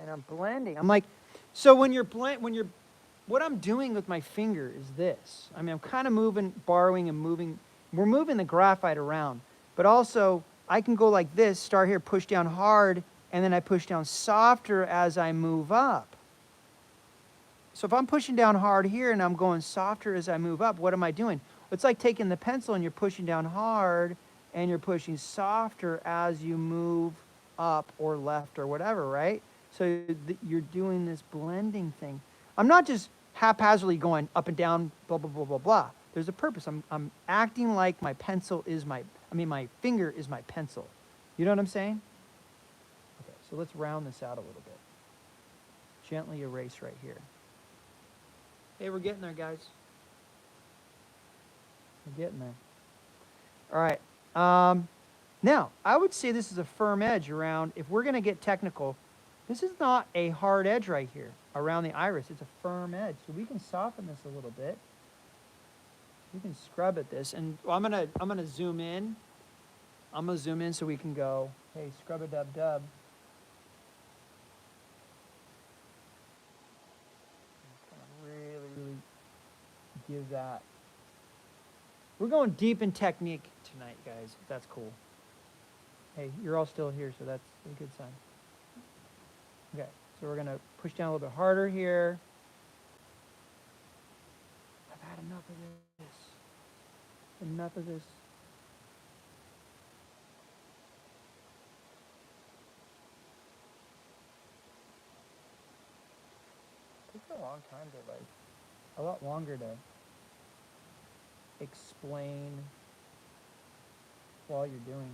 And I'm blending. I'm like, so when you're what I'm doing with my finger is this. I mean, I'm kind of moving, borrowing and moving. We're moving the graphite around, but also I can go like this, start here, push down hard, and then I push down softer as I move up. So if I'm pushing down hard here and I'm going softer as I move up, what am I doing? It's like taking the pencil and you're pushing down hard and you're pushing softer as you move up or left or whatever, right? So you're doing this blending thing. I'm not just haphazardly going up and down, blah, blah, blah, blah, blah. There's a purpose. I'm acting like my my finger is my pencil. You know what I'm saying? Okay, so let's round this out a little bit. Gently erase right here. Hey, we're getting there, guys. We're getting there. All right. Now, I would say this is a firm edge around, if we're going to get technical, this is not a hard edge right here around the iris. It's a firm edge. So we can soften this a little bit. We can scrub at this. And I'm gonna zoom in. I'm going to zoom in so we can go, hey, scrub-a-dub-dub. Really give that. We're going deep in technique tonight, guys, if that's cool. Hey, you're all still here, so that's a good sign. Okay, so we're going to push down a little bit harder here. I've had enough of this. Enough of this. It takes a long time to, a lot longer to explain while you're doing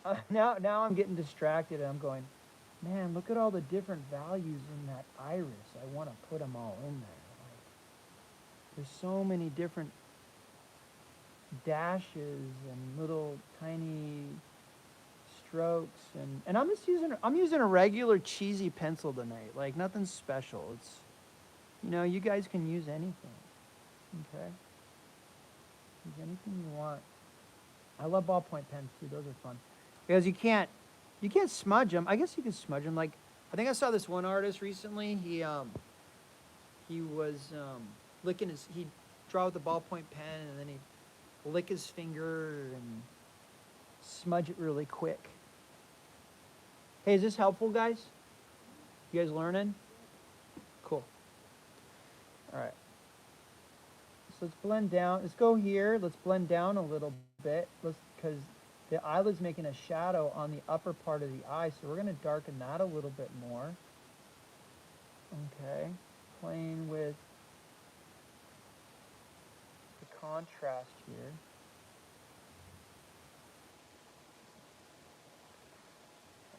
it. Now I'm getting distracted and I'm going, man, look at all the different values in that iris. I want to put them all in there. There's so many different dashes and little tiny strokes, and I'm using a regular cheesy pencil tonight, like nothing special. It's, you guys can use anything, okay? Use anything you want. I love ballpoint pens too. Those are fun because you can't smudge them. I guess you can smudge them. Like, I think I saw this one artist recently. He was he'd draw with a ballpoint pen and then he'd lick his finger and smudge it really quick. Hey, is this helpful, guys? You guys learning? Cool. All right. So let's blend down. Let's go here. Let's blend down a little bit. Because the eyelid's making a shadow on the upper part of the eye, so we're going to darken that a little bit more. Okay. Playing with the contrast here.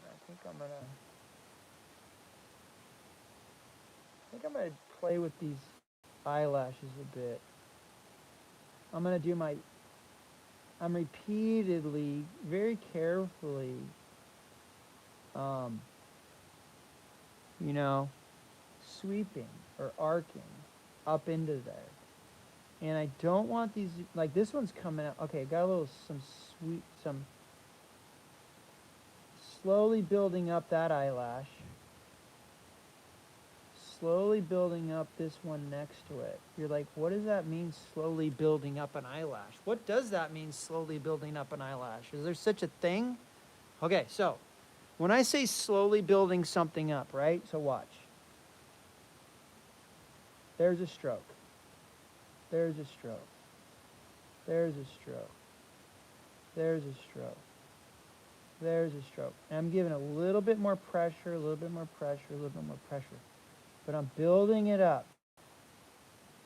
I think I'm gonna play with these eyelashes a bit. I'm repeatedly, very carefully, sweeping or arcing up into there. And I don't want these, like this one's coming out. Okay, got some slowly building up that eyelash. slowly building up this one next to it. You're like, what does that mean, slowly building up an eyelash? What does that mean, slowly building up an eyelash? Is there such a thing? Okay, so when I say slowly building something up, right? So watch. There's a stroke. There's a stroke. There's a stroke. There's a stroke. There's a stroke. And I'm giving a little bit more pressure, a little bit more pressure, a little bit more pressure. But I'm building it up.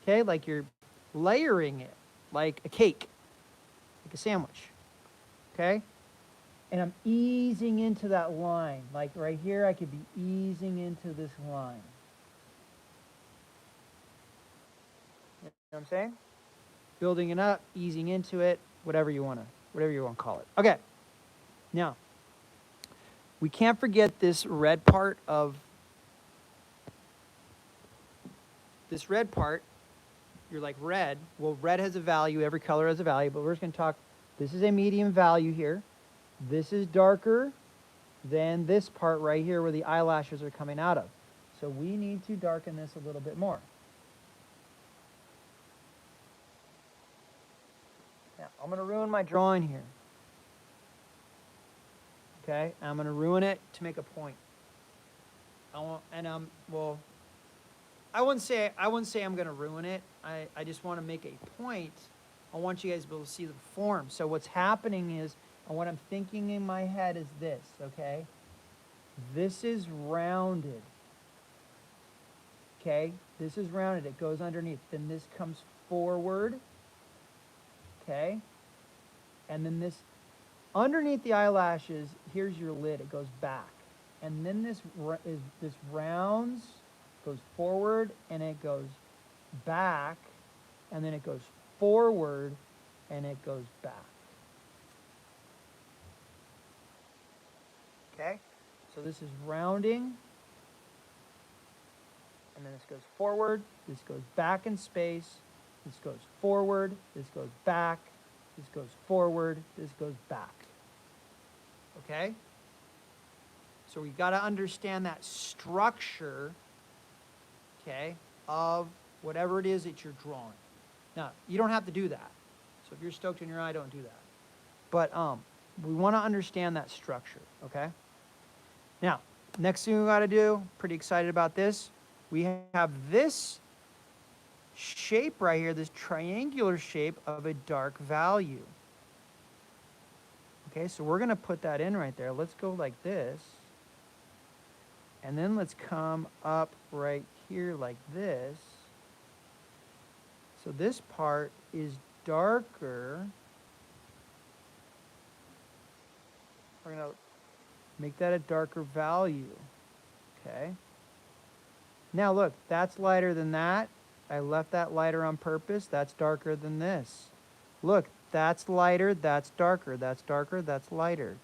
Okay, like you're layering it, like a cake, like a sandwich. Okay? And I'm easing into that line. Like right here, I could be easing into this line. You know what I'm saying? Building it up, easing into it, whatever you want to call it. Okay. Now, we can't forget this red part of this red part. You're like, red. Well, red has a value. Every color has a value, but we're just going to talk. This is a medium value here. This is darker than this part right here where the eyelashes are coming out of. So we need to darken this a little bit more. Now, I'm going to ruin my drawing here. Okay, I'm going to ruin it to make a point. I wouldn't say I'm going to ruin it. I just want to make a point. I want you guys to be able to see the form. So what's happening is, and what I'm thinking in my head is this, okay? This is rounded. Okay? This is rounded. It goes underneath. Then this comes forward. Okay? And then this, underneath the eyelashes, here's your lid. It goes back. And then this rounds, goes forward, and it goes back. And then it goes forward, and it goes back. Okay? So this is rounding. And then this goes forward. This goes back in space. This goes forward. This goes back. This goes forward. This goes back. Okay? So we got to understand that structure, okay, of whatever it is that you're drawing. Now, you don't have to do that. So if you're stoked in your eye, don't do that. But we want to understand that structure, okay? Now, next thing we got to do, pretty excited about this, we have this shape right here, this triangular shape of a dark value. Okay, so we're going to put that in right there. Let's go like this. And then let's come up right here like this. So this part is darker. We're going to make that a darker value. Okay. Now look, that's lighter than that. I left that lighter on purpose. That's darker than this. Look, that's lighter, that's darker, that's darker, that's lighter.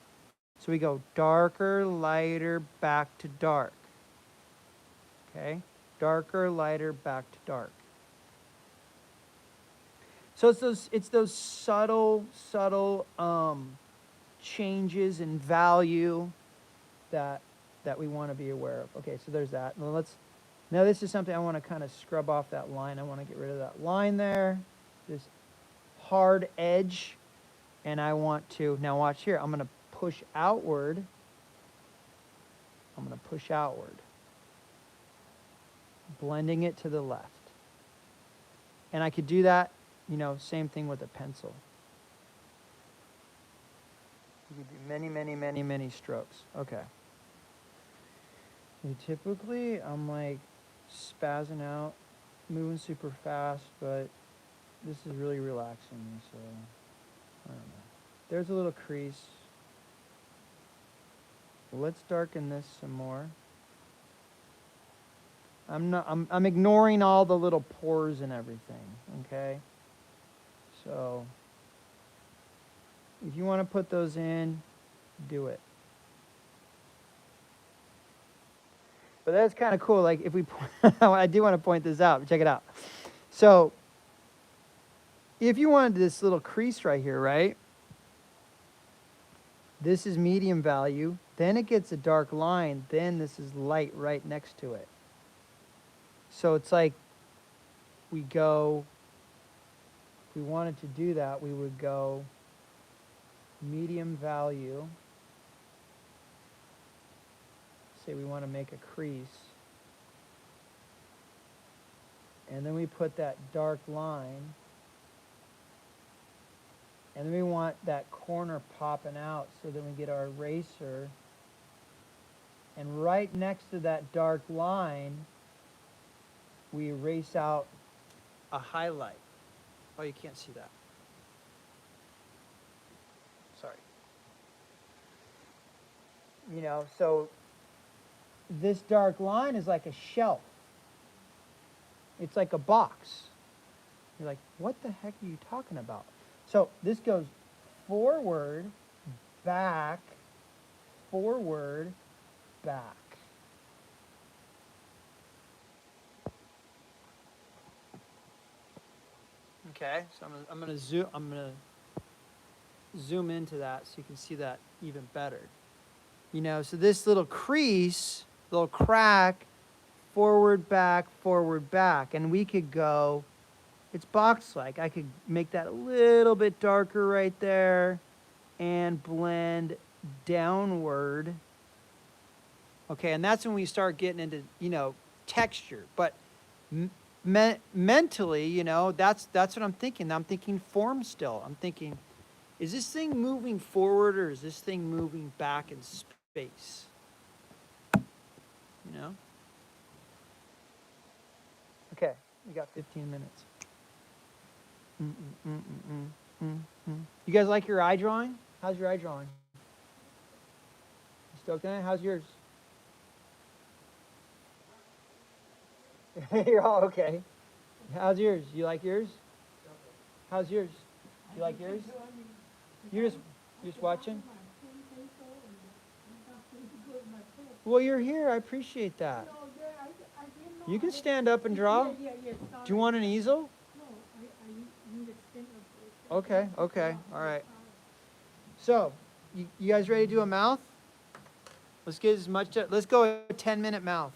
So we go darker, lighter, back to dark. Okay? Darker, lighter, back to dark. So it's those subtle changes in value that we want to be aware of. Okay, so there's that. Now this is something I want to kind of scrub off that line. I want to get rid of that line there, this hard edge, and I want to, now watch here, I'm going to push outward. I'm going to push outward, blending it to the left. And I could do that, you know, same thing with a pencil. You could do many strokes. Okay. And typically, I'm like spazzing out, moving super fast, but this is really relaxing me, so I don't know. There's a little crease. Let's darken this some more. I'm ignoring all the little pores and everything, okay? So if you want to put those in, do it. But that's kind of cool. Like if we, I do want to point this out. Check it out. So if you wanted this little crease right here, right? This is medium value. Then it gets a dark line. Then this is light right next to it. So it's like we go, if we wanted to do that, we would go medium value. Say we want to make a crease. And then we put that dark line. And then we want that corner popping out, so then we get our eraser. And right next to that dark line, we erase out a highlight. Oh, you can't see that. Sorry. You know, so this dark line is like a shelf. It's like a box. You're like, what the heck are you talking about? So this goes forward, back, forward, back. Okay, so I'm gonna zoom into that so you can see that even better. You know, so this little crease, little crack, forward, back, and we could go, it's box-like. I could make that a little bit darker right there and blend downward. Okay, and that's when we start getting into, you know, texture. But mentally, you know, that's what I'm thinking. I'm thinking form still. I'm thinking, is this thing moving forward or is this thing moving back in space? You know? Okay, we got 15 minutes. You guys like your eye drawing? How's your eye drawing? You stoked on it? How's yours? You're all okay. How's yours? You like yours? How's yours? You like yours? You're just watching? Well, you're here. I appreciate that. You can stand up and draw. Do you want an easel? Okay, okay, all right. So, you guys ready to do a mouth? Let's get as much, let's go a 10-minute mouth.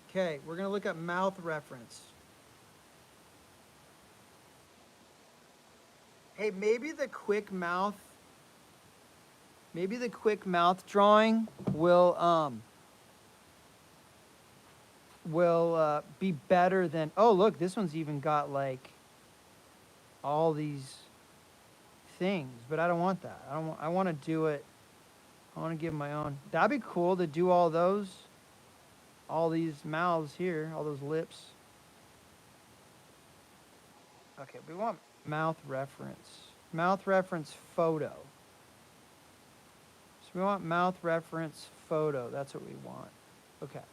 Okay, we're gonna look at mouth reference. Hey, maybe the quick mouth drawing will be better than, oh look, this one's even got like all these things, but I don't want that. I want to do it, I want to give my own. That'd be cool to do all these mouths here, all those lips. Okay, we want mouth reference photo. So we want mouth reference photo, that's what we want. Okay.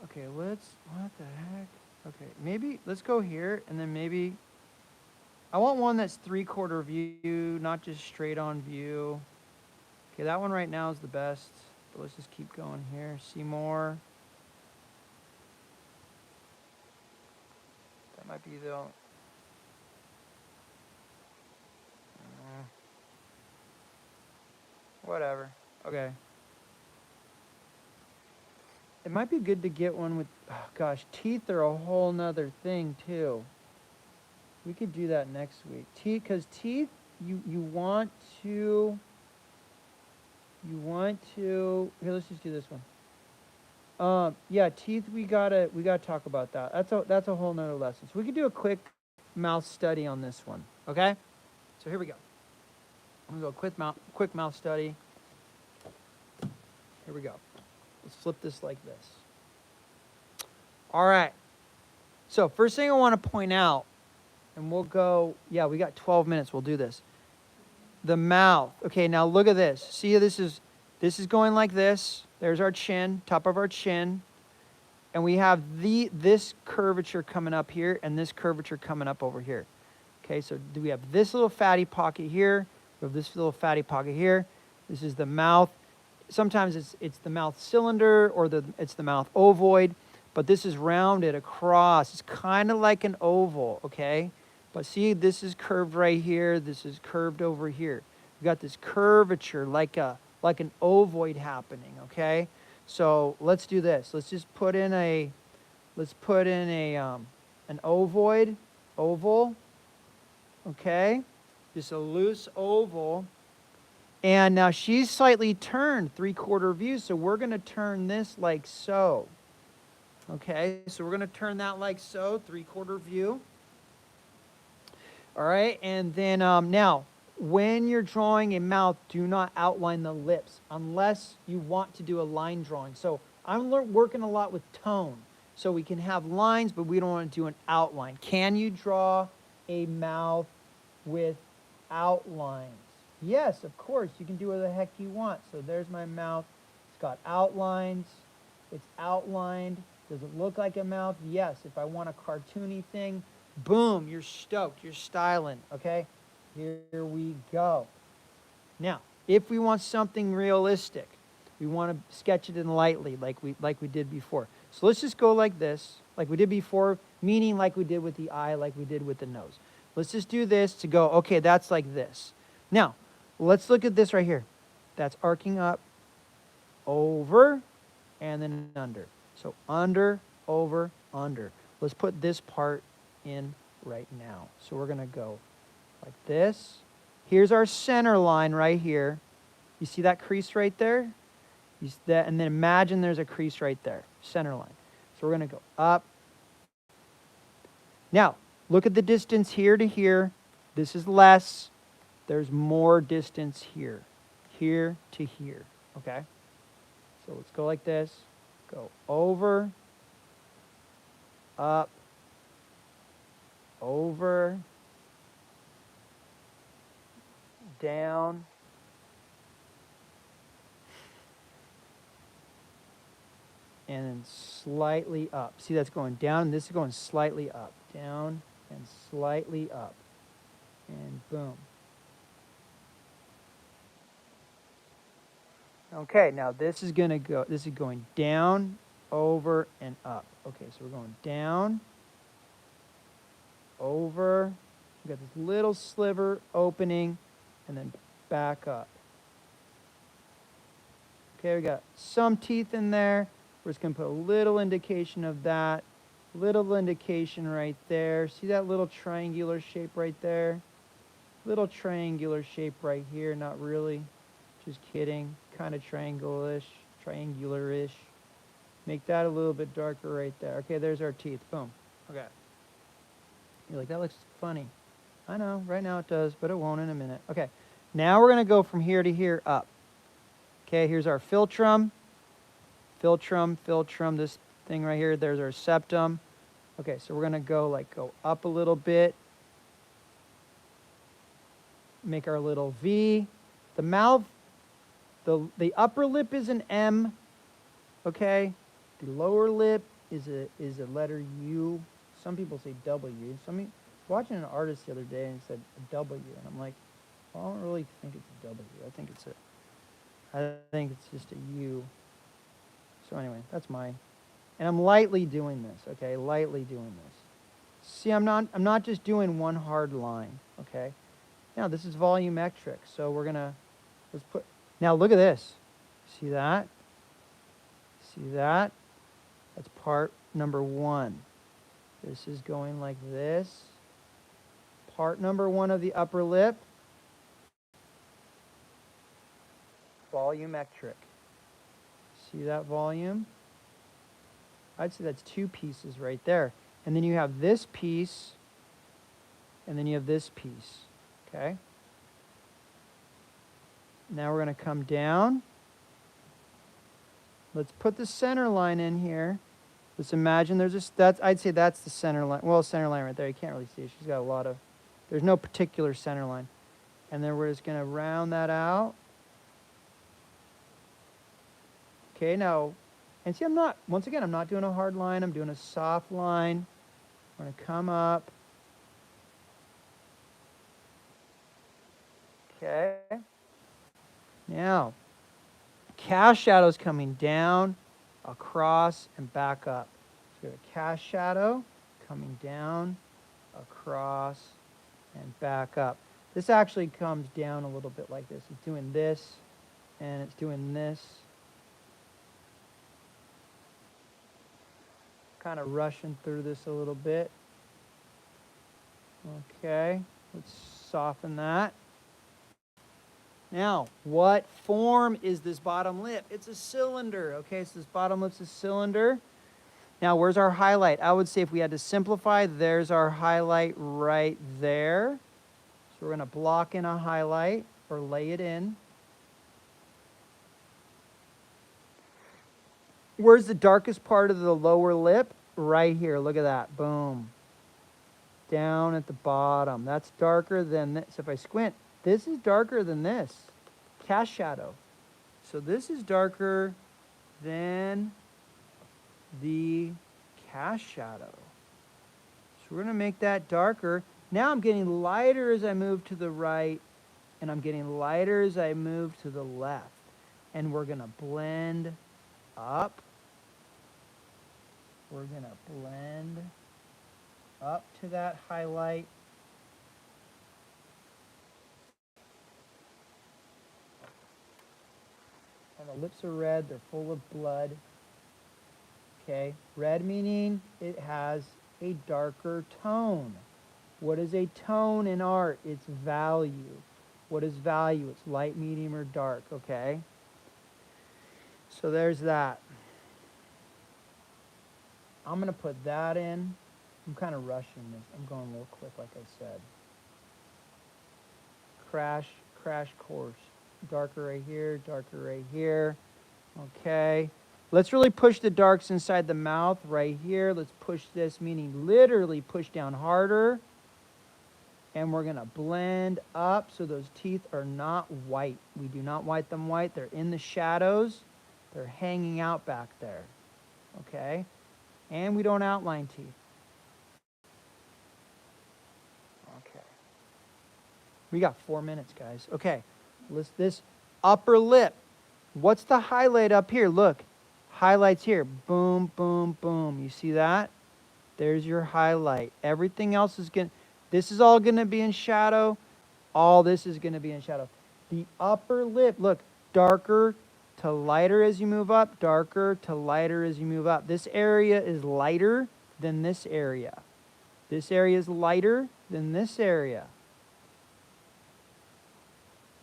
Okay, what the heck? Okay, maybe, let's go here, and then maybe, I want one that's 3/4 view, not just straight on view. Okay, that one right now is the best, but let's just keep going here. See more. That might be the, whatever, okay. It might be good to get one with, oh gosh, teeth are a whole nother thing too. We could do that next week. Teeth, because teeth, you want to, here, let's just do this one. Yeah, teeth, we gotta talk about that. That's a whole nother lesson. So we could do a quick mouth study on this one, okay? So here we go. I'm gonna go quick mouth study. Here we go. Let's flip this like this. All right. So first thing I want to point out, and we'll go, yeah, we got 12 minutes. We'll do this. The mouth. Okay, now look at this. See, this is going like this. There's our chin, top of our chin. And we have this curvature coming up here and this curvature coming up over here. Okay, so do we have this little fatty pocket here? We have this little fatty pocket here. This is the mouth. Sometimes it's the mouth cylinder or it's the mouth ovoid, but this is rounded across. It's kind of like an oval, okay? But see, this is curved right here. This is curved over here. We got this curvature like an ovoid happening, okay? So let's do this. Let's just put in a an oval, okay? Just a loose oval. And now she's slightly turned 3/4 view, so we're going to turn this like so. Okay, so we're going to turn that like so, 3/4 view. All right, and then now, when you're drawing a mouth, do not outline the lips unless you want to do a line drawing. So I'm working a lot with tone. So we can have lines, but we don't want to do an outline. Can you draw a mouth with outlines? Yes, of course. You can do what the heck you want. So there's my mouth. It's got outlines. It's outlined. Does it look like a mouth? Yes. If I want a cartoony thing, boom, you're stoked. You're styling, okay? Here we go. Now, if we want something realistic, we want to sketch it in lightly like we did before. So let's just go like this, like we did before, meaning like we did with the eye, like we did with the nose. Let's just do this to go, okay, that's like this. Now, let's look at this right here. That's arcing up, over, and then under. So under, over, under. Let's put this part in right now. So we're going to go like this. Here's our center line right here. You see that crease right there? You see that, and then imagine there's a crease right there, center line. So we're going to go up. Now, look at the distance here to here. This is less. There's more distance here to here, okay? So let's go like this. Go over, up, over, down, and then slightly up. See, that's going down, and this is going slightly up. Down and slightly up. And boom. Okay, now this is going down, over, and up. Okay, so we're going down, over. We've got this little sliver opening, and then back up. Okay, we got some teeth in there. We're just going to put a little indication of that. Little indication right there. See that little triangular shape right there? Little triangular shape right here. Not really. Just kidding. Kind of triangular-ish. Make that a little bit darker right there. Okay, there's our teeth. Boom. Okay. You're like, that looks funny. I know. Right now it does, but it won't in a minute. Okay. Now we're going to go from here to here up. Okay, here's our philtrum. Philtrum, this thing right here. There's our septum. Okay, so we're going to go up a little bit. Make our little V. The mouth, the upper lip is an M. Okay? The lower lip is a letter U. Some people say W. Watching an artist the other day and it said a W, and I'm like, well, I don't really think it's a W. I think it's just a U. So anyway, that's mine. And I'm lightly doing this, okay? Lightly doing this. See, I'm not just doing one hard line, okay? Now this is volumetric, so now look at this. See that? See that? That's part number 1. This is going like this. Part number 1 of the upper lip. Volumetric. See that volume? I'd say that's 2 pieces right there. And then you have this piece, and then you have this piece. Okay? Now we're going to come down. Let's put the center line in here. Let's imagine I'd say that's the center line. Well, center line right there. You can't really see it. She's got a lot of, there's no particular center line. And then we're just going to round that out. Okay, now, and see, I'm not doing a hard line. I'm doing a soft line. I'm going to come up. Okay. Now, cast shadow's coming down, across, and back up. So we have a cast shadow coming down, across, and back up. This actually comes down a little bit like this. It's doing this, and it's doing this. Kind of rushing through this a little bit. Okay, let's soften that. Now, what form is this bottom lip? It's a cylinder. Okay, so this bottom lip's a cylinder. Now, where's our highlight? I would say if we had to simplify, there's our highlight right there. So we're going to block in a highlight or lay it in. Where's the darkest part of the lower lip? Right here. Look at that. Boom. Down at the bottom. That's darker than this. So if I squint, this is darker than this. Cast shadow. So this is darker than the cast shadow. So we're going to make that darker. Now I'm getting lighter as I move to the right, and I'm getting lighter as I move to the left. And we're going to blend up. We're going to blend up to that highlight. And the lips are red, they're full of blood. Okay, red meaning it has a darker tone. What is a tone in art? It's value. What is value? It's light, medium, or dark, okay? So there's that. I'm going to put that in. I'm kind of rushing this. I'm going a little quick, like I said. Crash course. Darker right here, darker right here. Okay. Let's really push the darks inside the mouth right here. Let's push this, meaning literally push down harder. And we're going to blend up so those teeth are not white. We do not white them white. They're in the shadows. They're hanging out back there. Okay? And we don't outline teeth. Okay. We got 4 minutes, guys. Okay. This upper lip. What's the highlight up here? Look. Highlights here. Boom, boom, boom. You see that? There's your highlight. Everything else is going to... This is all going to be in shadow. All this is going to be in shadow. The upper lip, look, darker to lighter as you move up, darker to lighter as you move up. This area is lighter than this area. This area is lighter than this area.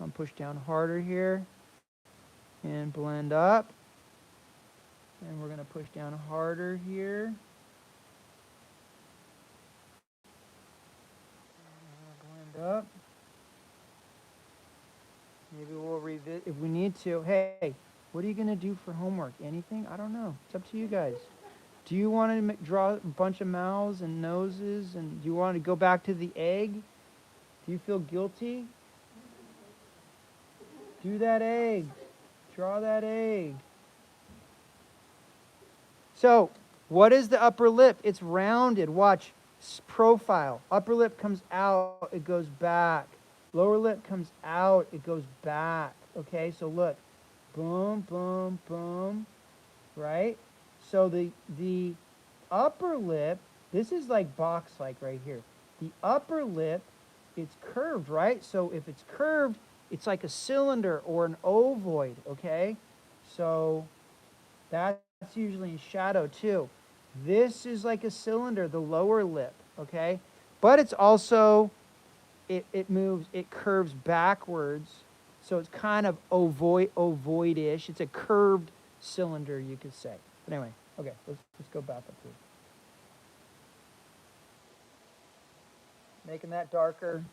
I'm push down harder here and blend up. And we're going to push down harder here. Up. Maybe we'll revisit if we need to. Hey, what are you going to do for homework? Anything? I don't know. It's up to you guys. Do you want to draw a bunch of mouths and noses? And do you want to go back to the egg? Do you feel guilty? Do that egg. Draw that egg. So, what is the upper lip? It's rounded. Watch. Profile. Upper lip comes out, it goes back. Lower lip comes out, it goes back. Okay, so look. Boom, boom, boom. Right? So the upper lip, this is like box-like right here. The upper lip, it's curved, right? So if it's curved, it's like a cylinder or an ovoid, okay? So that's usually in shadow too. This is like a cylinder, the lower lip, okay? But it's also, it moves, it curves backwards. So it's kind of ovoid-ish. It's a curved cylinder, you could say. But anyway, okay, let's go back up here. Making that darker.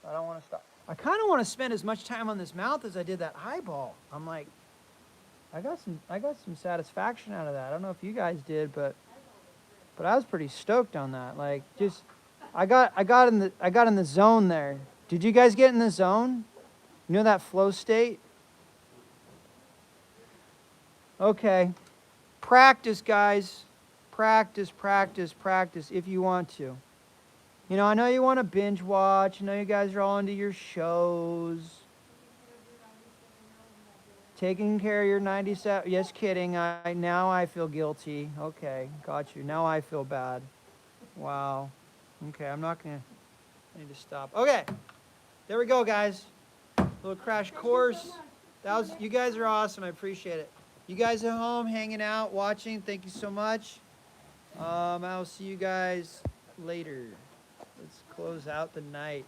I don't want to stop. I kind of want to spend as much time on this mouth as I did that eyeball. I'm like, I got some satisfaction out of that. I don't know if you guys did, but I was pretty stoked on that. Like, just I got in the zone there. Did you guys get in the zone? You know that flow state? Okay. Practice, guys. Practice, practice, practice if you want to. You know, I know you want to binge watch. I know you guys are all into your shows. Taking care of your 97, yes, kidding. Now I feel guilty. Okay, got you. Now I feel bad. Wow. Okay, I'm not gonna. I need to stop. Okay, there we go, guys. Little crash course. That was. You guys are awesome. I appreciate it. You guys at home, hanging out, watching. Thank you so much. I'll see you guys later. Let's close out the night.